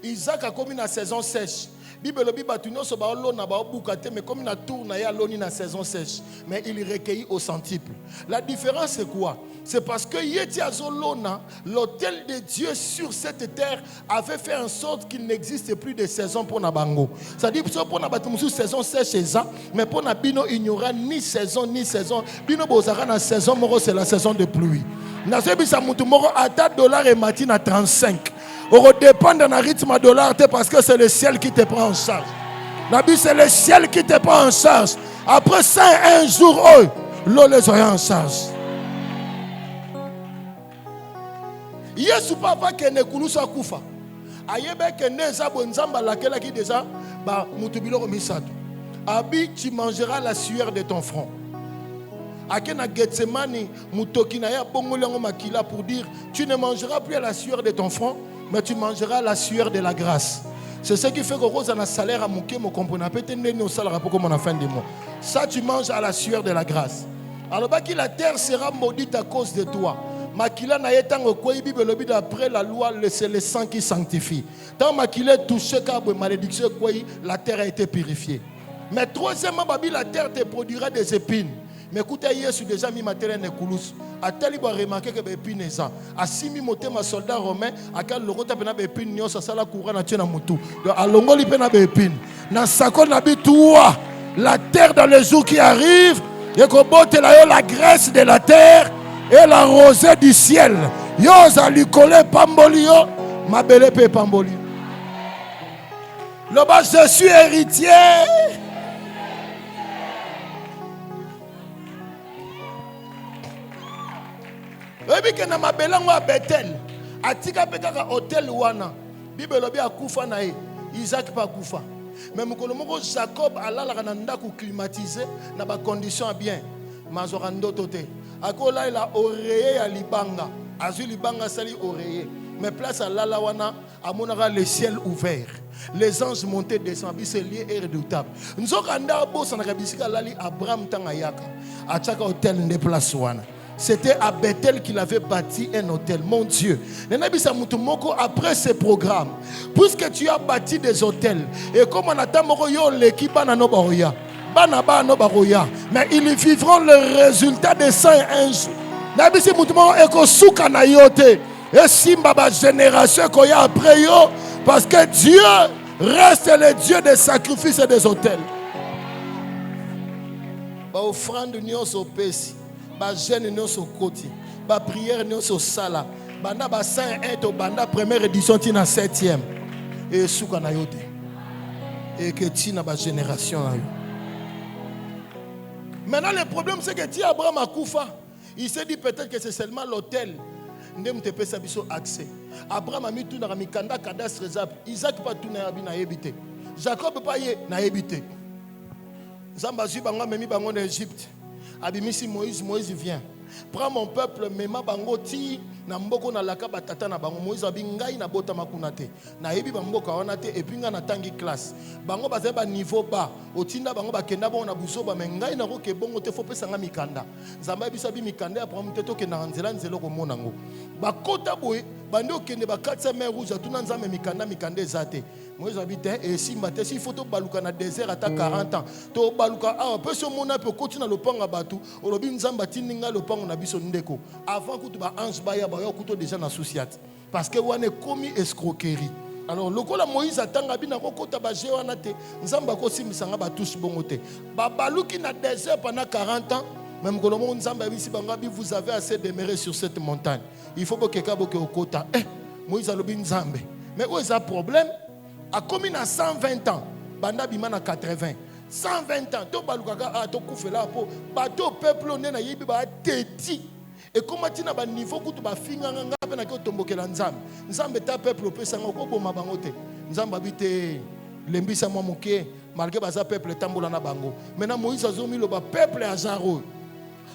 Isaac a commis la saison sèche. Bible lobi batunyo so ba lona ba bukate mais comme na tour na ya loni na saison sèche, mais il recueillit au centuple. La différence c'est quoi? C'est parce que Yeti Azolona, l'autel de Dieu sur cette terre, avait fait en sorte qu'il n'existe plus de saison pour Nabango. C'est-à-dire que pour Nabatumsu saison sèche mais pour Nabino il n'y aura ni saison ni saison. Bino bozara na saison moro c'est la saison de pluie. Na sebisa mutu moro ata dollar et matin à 35. On dépend d'un rythme dollar parce que c'est le ciel qui te prend en charge. La Bible c'est le ciel qui te prend en charge. Après 101 jours, l'eau les aura en charge. Yesu papa kene kulusa kufa. Ayebe kene zabo nzamba lakela ki déjà ba mutubilo komisatu. Abi tu mangeras la sueur de ton front. Akena Getsemani mutoki na ya bongolango makila pour dire tu ne mangeras plus à la sueur de ton front mais tu mangeras la sueur de la grâce. C'est ce qui fait que Rose a un salaire à mouké, mon comprenant. Peut-être que au salaire pour comme on a fin du mois. Ça, tu manges à la sueur de la grâce. Alors, la terre sera maudite à cause de toi. Makila na yetan au quoi Bible le but après la loi, c'est le sang qui sanctifie. Tant Makila est touché car malédiction quoi la terre a été purifiée. Mais troisièmement, la terre te produira des épines. Mais écoutez, Yesu déjà mis matériel ne coulous. A tel il remarqué que les épines ça. A simi moté ma soldat romain. A quel le rota pena épines nyo ça la courant na tient na mutu. A longo li pena épines. Na sako na toi la terre dans les jours qui arrivent. Et qu'on botte la graisse de la terre et la rosée du ciel. Yo za lui coller pambolio. Ma belle pe pambolio. Le bas je suis héritier. Ebi ke na mabelango a Bethel atika pekaka hôtel wana Bible lobi akufa na ye Isaac pa kufa mais mukolo moko Jacob alala na ndako climatisé na ba condition bien mazora ndoto te akola ila oreiller ya libanga azui libanga sali oreiller mais place alala wana amonaka le ciel ouvert les anges montaient descendent c'est lié et redoutable nzoka nda bosa na kabisika lali Abraham tanga yaka achaka hôtel nde place wana. C'était à Bethel qu'il avait bâti un hôtel. Mon Dieu. Après ce programme, puisque tu as bâti des hôtels, et comme on attend l'équipe, mais ils vivront le résultat de 101 jours. Et si ma génération qu'on y a après yo, parce que Dieu reste le Dieu des sacrifices et des hôtels. Offrande nous au péché. Ba jeune non so koti ba prière non so sala banda ba 101 to banda première édition tina 7e et souka na yote et que tina ba génération na yo. Maintenant le problème c'est que ti Abraham akufa il s'est dit peut-être que c'est seulement l'hôtel ndem te pesa biso accès. Abraham a mis tout na mikanda cadastre Isaac pas tout na bina yebité Jacob pas ye na yebité Zamba zu bango memi bango en Égypte. Abimisi Moïse vient. Prends mon peuple, mema bango ti na mboko na laka batata na bango Moïse abingai na bota makunate. Na yebi bamboka wanate et puis nga na tangi classe. Bango baza ba niveau bas. Otinda bango bakenda bon na buso ba mengai na roke bongo te faut pesa nga mikanda. Zamba bisabi mikanda après mteto ke na nzela nzelo ko monango. Ba kota boy bandi okende ba 400 mer rouge tuna nzambe mikanda ezate. Moïse habite et si mate si photo baluka na désert ata 40 ans. To baluka ah peut se mona peut continuer le panga batu. Olobi nzamba tininga le pango na biso ndeko. Avant que tu ba ange baya ba yo kuto déjà na souciate. Parce que on est commis escroquerie. Alors, le la Moïse attend abina kokota ba jewana te, nzamba ko simisanga ba tous bongote. Ba baluki na désert pendant 40 ans, même kolomo nzamba bisi bangabi vous avez assez demeuré sur cette montagne. Il faut que quelqu'un boke okota. Moïse alobi nzambe. Mais où est le problème? A commis à 120 ans, banda bima na 80. 120 ans, to balukaka a to kufela po, bato peuple on na yebi ba teti. Et comment tu as un niveau où tu as fait un peu de temps, Nzambe ta peuple peut s'en occuper ma bangote. Nzambe habite l'embissa moi moké malgré baza peuple tambola na bango. Maintenant Moïse a zomi le peuple à Zaro.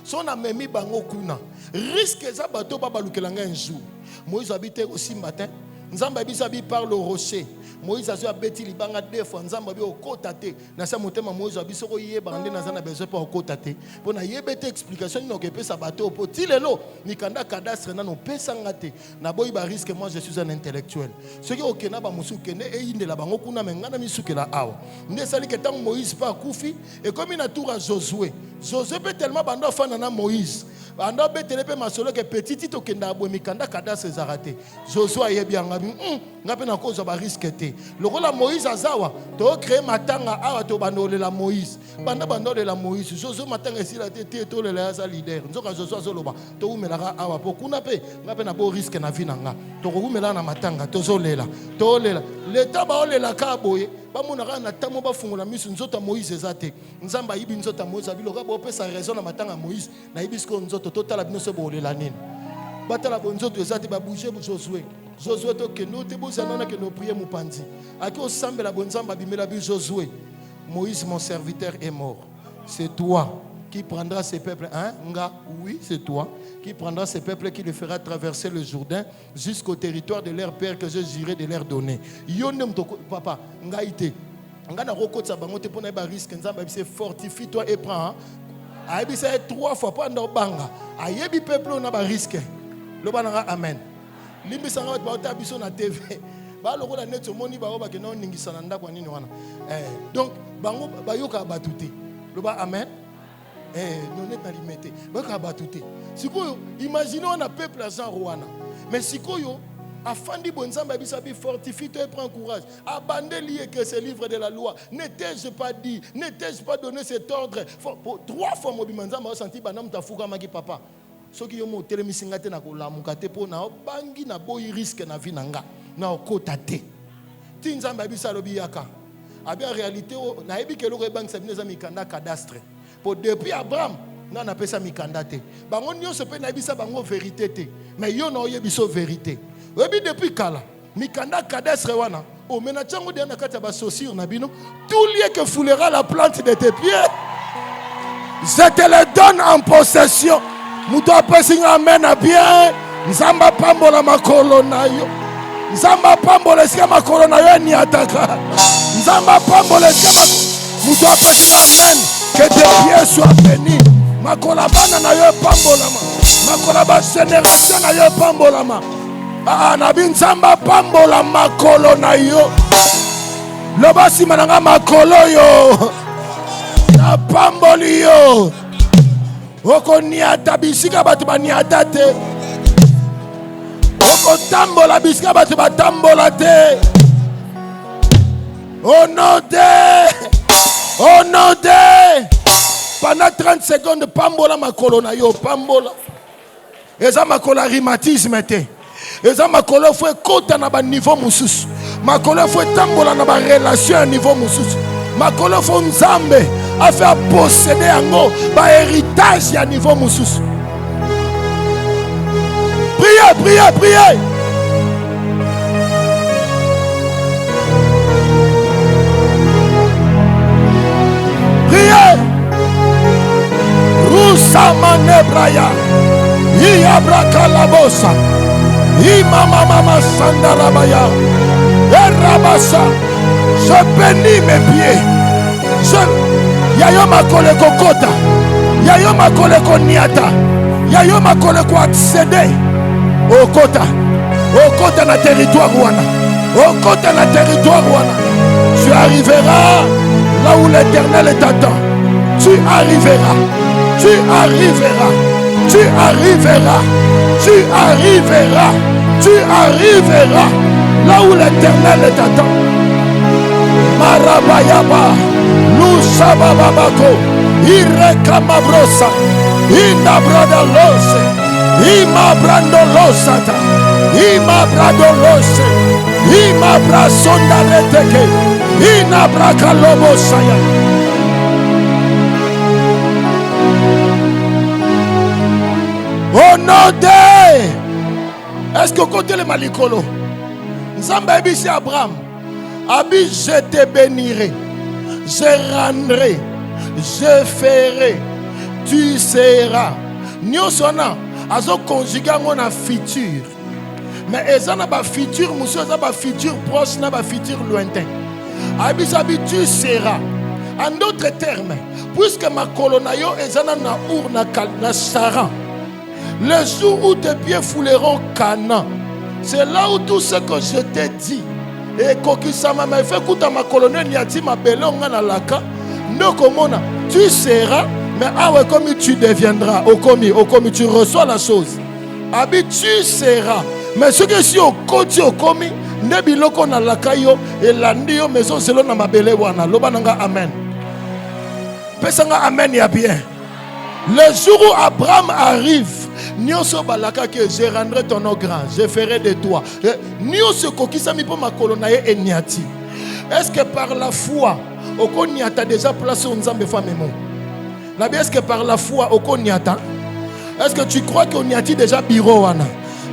Son a memi bango kuna. Risque ça bateau ba balukelanga un jour. Moïse habite aussi matin. Nzambe habi par le rocher. Moïse a beti libanga deux fois. Nzambe habi okotate. Na sa motema Moïse habi soko yeba ande na zana besoin pas okotate. Pona yebete explication no ke pesa bateau po tilelo ni kanda cadastre na no pesa ngate. Na boy ba risque moi je suis un intellectuel. Ce qui okena ba musu kene e inde la bango kuna mengana misukela awa. Nde sali ke tant Moïse pas kufi et comme il a tour à Josué. Josué peut tellement bando fana na Moïse. Bando betele pe masolo ke petit to kenda abo mikanda cadastre zarate. Josué yebi ngabi ngape na cause ba risque te. Le rôle de Moïse azawa to créer matanga awa to bandole la Moïse. Banda bandole la Moïse. Josué matanga ici la tete to le la leader. Nzoka Josué azoloba to umelaka awa po kuna pe ngape na bo risque na vie nanga. To umela na matanga to zolela. To lela. L'état ba olela ka boye. Ba monaka na tamo ba fungola misu nzota Moïse ezate. Nzamba yibi nzota Moïse abiloka bo pesa raison na matanga Moïse na yibisko nzoto totala bino se bo olela nini. Batala bonzoto ezate ba bouger Josué. Josué to que nous te bozana que nous prions mon pandi. Aki o sambela bonzamba bimela bi Josué. Moïse mon serviteur est mort. C'est toi qui prendras ces peuples, hein? Nga, oui, c'est toi qui prendras ces peuples qui les fera traverser le Jourdain jusqu'au territoire de leur père que je jurerai de leur donner. Yonem to papa, nga ite. Nga na rokotsa bango te pona ba risque nzamba bise fortifie toi et prends. Ayebi c'est 3 fois pas ndo banga. Ayebi peuple na ba risque. Le bananga amen. Limbi sanga ba ta biso na TV. Ba loko na net moni ba ba ke no ningisa na ndakwa nini wana. Donc bango ba yoka batuté. Le ba amen. Non est limité. Ba ka batuté. Sikoyo imaginez on a peuple à Jean Rwanda. Mais sikoyo afandi bonzamba bisabi fortifie toi et prends courage. Abandonne lié que ce livre de la loi. Ne t'ai-je pas dit, ne t'ai-je pas donné cet ordre. 3 fois mobimanzamba a senti banam tafuka maki papa. Ce qui est télémisingate na ko la mukate po na bangi na boy risque na vinanga na okotate tinzamba bisa lobi yaka abi en réalité na ebi ke loko bank sabine za mikanda cadastre pour depuis Abraham na pesa mikanda te bango nyonso pe na bisa bango vérité te mais yo na oyebiso vérité ebi depuis kala mikanda cadastre wana o mena chango de na kata ba saussure na bino tout lieu que foulera la plante de tes pieds je te le donne en possession. Muto pesinga amen a bien. Nzamba pambola makolo na yo. Nzamba pambola sika makolo na yo ni ataka. Nzamba pambola sika muto pesinga amen. Que tes pieds soient bénis. Makola bana na yo pambola ma. Makola ba génération na yo pambola ma. Na bin nzamba pambola makolo na yo. Loba simananga makolo yo. Na pamboli yo. Oko niata bisika batu ba niata te. Oko tambola bisika batu ba tambola te. Oh non de. Pendant 30 secondes pambola makolo na yo pambola. Eza makola rhumatisme te. Eza makolo fwe kota na ba niveau mususu. Makolo fwe tambola na ba relation à niveau mususu. Makolo fwe nzambe a fait posséder yango ba héritage à niveau mususu. Priez. Priez. Rusa manebraya. Iabra kalabosa. Imama sandarabaya. Erabasa. Je bénis mes pieds. Yayo makole kokota. Yayo makole koniata. Yayo makole ko accéder. Okota na territoire wana. Okota na territoire wana. Tu arriveras là où l'Éternel t'attend. Tu arriveras. là où l'Éternel t'attend. Marabayaba, Lusabababako, Irekamabrosa, Inabradalose, Imabrandolosata, Imabradolose, Imabrasondareteke, Inabrakalobosaya. Au nom de... Est-ce que côté le malikolo? Nzamba ebisi Abraham. Abi, je te bénirai, je rendrai, je ferai, tu seras. Nyosona, azo conjugué mon futur. Mais eza na ba futur, monsieur, eza ba futur proche, na ba futur lointain. Abi, tu seras. En d'autres termes, puisque ma colonayo eza na Ur na Charan, le jour où tes pieds fouleront Canaan, c'est là où tout ce que je t'ai dit. Et kokisama ma fait kuta ma colonel niati ma belonga na laka nokomona tu seras mais awe comme tu deviendras okomi tu reçois la chose abi tu seras mais ce que si okoti okomi ne biloko na laka yo elandi yo maison selon na mabele wana loba nanga amen pesanga amen ya bien. Le jour où Abraham arrive, Nyoso balaka que je rendrai ton nom grand, je ferai de toi. Nyoso kokisami pour ma colonaye et niati. Est-ce que par la foi, Okoniata déjà placé au Nzambe famemo? Est-ce que par la foi, Okoniata? Est-ce que tu crois qu'on y a déjà bureau wana?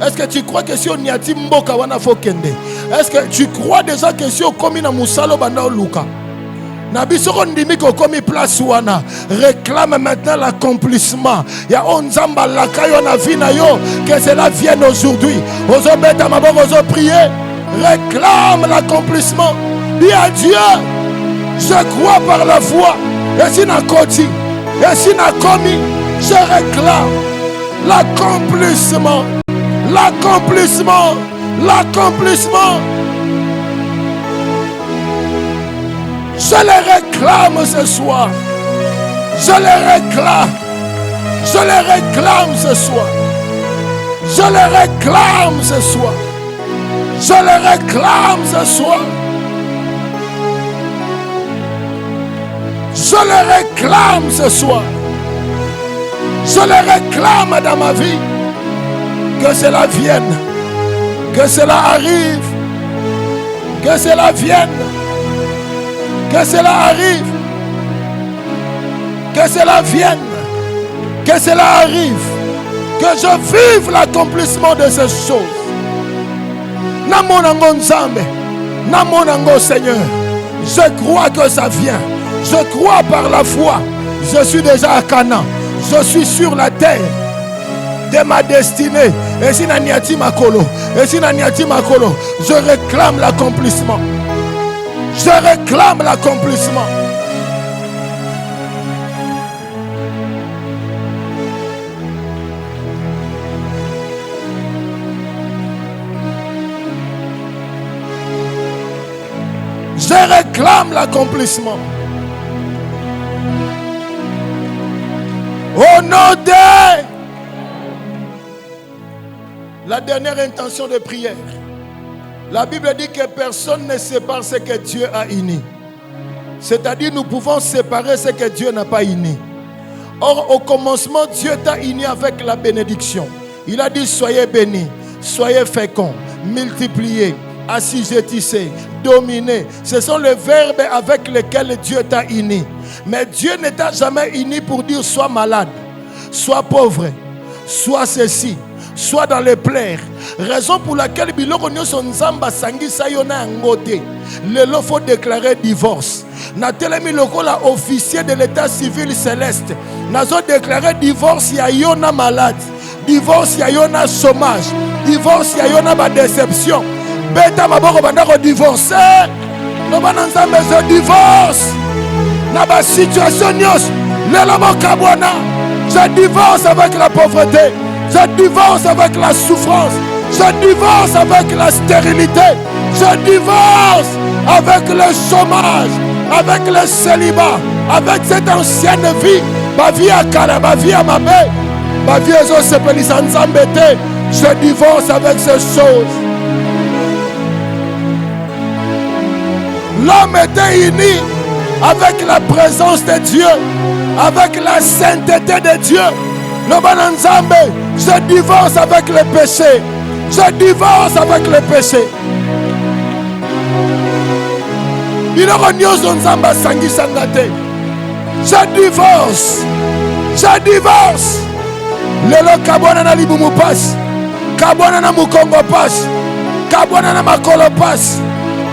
Est-ce que tu crois que si on y a mboka wana fokende? Est-ce que tu crois déjà que si on komi na musalo banda luka? Réclame maintenant l'accomplissement. Il y a Onzamba Lakayo na vie na yo, que cela vienne aujourd'hui. Ozo beta maboko, ozo prier. Réclame l'accomplissement. Dis à Dieu, je crois par la foi. Et si na koti, et si na komi, je réclame l'accomplissement. L'accomplissement. L'accomplissement. Je les réclame ce soir. Je les réclame. Je les réclame ce soir. Je les réclame ce soir. Je les réclame ce soir. Je les réclame ce soir. Je les réclame dans ma vie. Que cela vienne. Que cela arrive. Que cela vienne. Que cela arrive. Que cela vienne. Que cela arrive. Que je vive l'accomplissement de ces choses. Namonango Nzambe. Namonango Seigneur. Je crois que ça vient. Je crois par la foi. Je suis déjà à Canaan. Je suis sur la terre de ma destinée. Et si Naniati Makolo. Et si Naniati Makolo. Je réclame l'accomplissement. Je réclame l'accomplissement. Je réclame l'accomplissement. Au nom de la dernière intention de prière. La Bible dit que personne ne sépare ce que Dieu a uni. C'est-à-dire nous pouvons séparer ce que Dieu n'a pas uni. Or au commencement, Dieu t'a uni avec la bénédiction. Il a dit soyez bénis, soyez féconds, multipliez, assujettissez, dominez. Ce sont les verbes avec lesquels Dieu t'a uni. Mais Dieu ne t'a jamais uni pour dire sois malade, sois pauvre, sois ceci, soit dans les plaies. Raison pour laquelle biloko nyoso nzamba sangisa yona ngote. Lelo faut déclarer divorce. Na telemi lokola officier de l'état civil céleste. Nazo déclarer divorce ya yona malade. Divorce ya yona chômage. Divorce ya yona ba déception. Beta maboko bandako divorcer. No bana nzambe zo divorce. Na ba situation nyos. Lelo mokabwana. Je divorce avec la pauvreté. Je divorce avec la souffrance. Je divorce avec la stérilité. Je divorce avec le chômage, avec le célibat, avec cette ancienne vie. Ma vie à Kala, ma vie à ma mère, ma vie à Zosepeli Sanzambete. Je divorce avec ces choses. L'homme était uni avec la présence de Dieu, avec la sainteté de Dieu. Le Bananzambe, je divorce avec le péché. Je divorce avec le péché. Je divorce. Je divorce. Lelo kabwana na libumu pass. Kabwana na mukongo pass. Kabwana na makolo pass.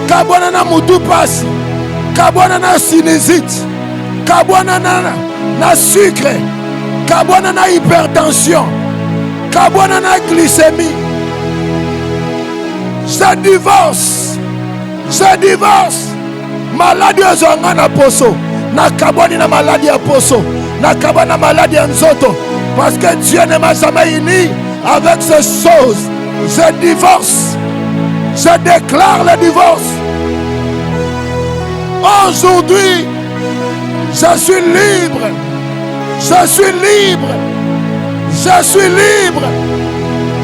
Kabwana na mutu pass. Kabwana na sinusite. Kabwana na sucre. Kabwana na hypertension. Kabwana na glycémie. Je divorce. Je divorce. Maladie ozonga na poso. Na kabwani na maladie ya poso. Na kabwana na maladie ya nzoto. Parce que Dieu ne m'a jamais uni avec ces choses. Je divorce. Je déclare le divorce. Aujourd'hui, je suis libre. Je suis libre. Je suis libre.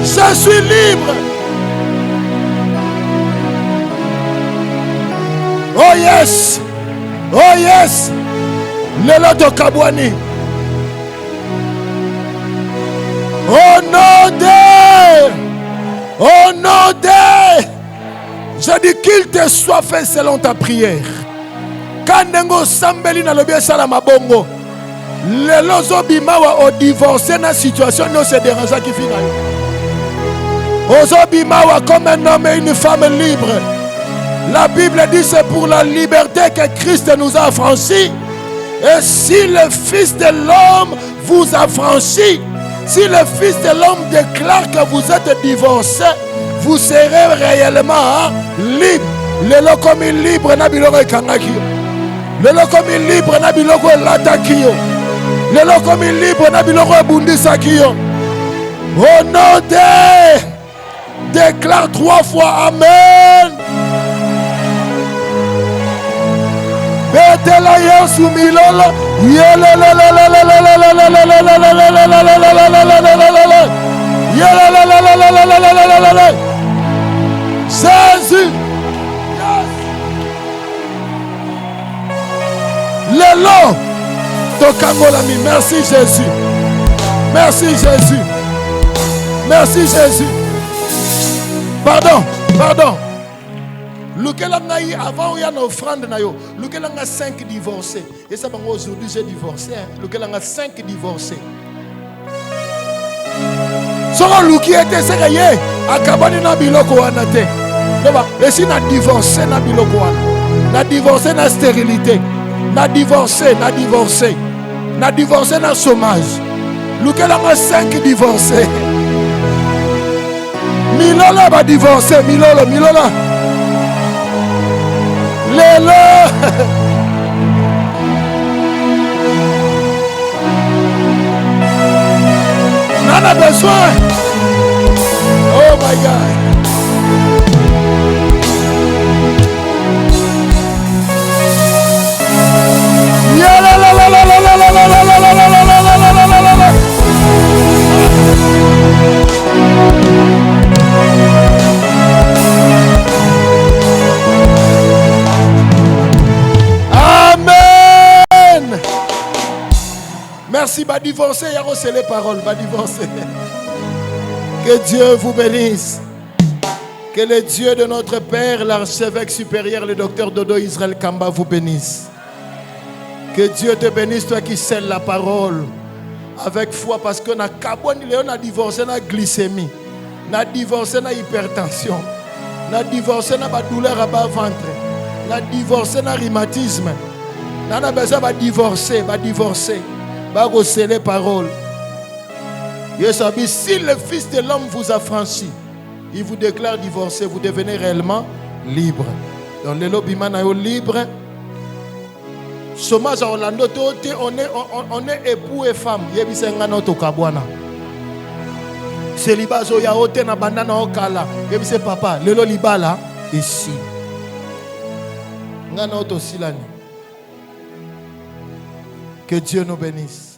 Je suis libre. Oh yes. Oh yes. Lelo de Kabwani. Au nom de. Au nom de. Je dis qu'il te soit fait selon ta prière. Kandengo sambeli na lobi sala mabongo. Lelo zobimawa o divorcé na situation no se dérange qui fina. Ozobimawa comme un homme et une femme libre. La Bible dit c'est pour la liberté que Christ nous a affranchis. Et si le Fils de l'homme vous affranchit, si le Fils de l'homme déclare que vous êtes divorcé, vous serez réellement libre. Le lokomi libre na biloko ekangaki. Le lokomi libre na biloko elataki yo. Le lokomi libre na biloko ebundisaki yo. Au nom de, déclare 3 fois Amen. Betela Yesu milolo. Jésus. Lelo. Tokangolami. Merci Jésus. Merci Jésus. Merci Jésus. Pardon. Pardon. Lequel avant il y a une offrande lequel a 5 divorcés et ça aujourd'hui j'ai divorcé lequel a 5 divorcés sera luki était serré akabani na biloko wana te et si na divorcé na biloko wana na divorcé na stérilité na divorcé na chômage lequel a 5 divorcés milolo ba divorcé milolo Lelo. On a besoin. Oh my God. Merci, va divorcer, il y a reçu les paroles, va divorcer. Que Dieu vous bénisse. Que le Dieu de notre Père, l'archevêque supérieur, le docteur Dodo Israël Kamba vous bénisse. Que Dieu te bénisse, toi qui scelles la parole avec foi, parce qu'on a divorcé la glycémie, on a divorcé la hypertension, on a divorcé la douleur à bas ventre, on a divorcé la rhumatisme, on a besoin de divorcer, c'est les paroles. Si le Fils de l'homme vous a franchi, il vous déclare divorcé, vous devenez réellement libre. Donc les lobimans libre. Chômage à Orlando, on est époux et femme. Célibat zoya ote na bandana okala. Yebise papa, lelo libala ici. Ngana oto silani. Que Dieu nous bénisse.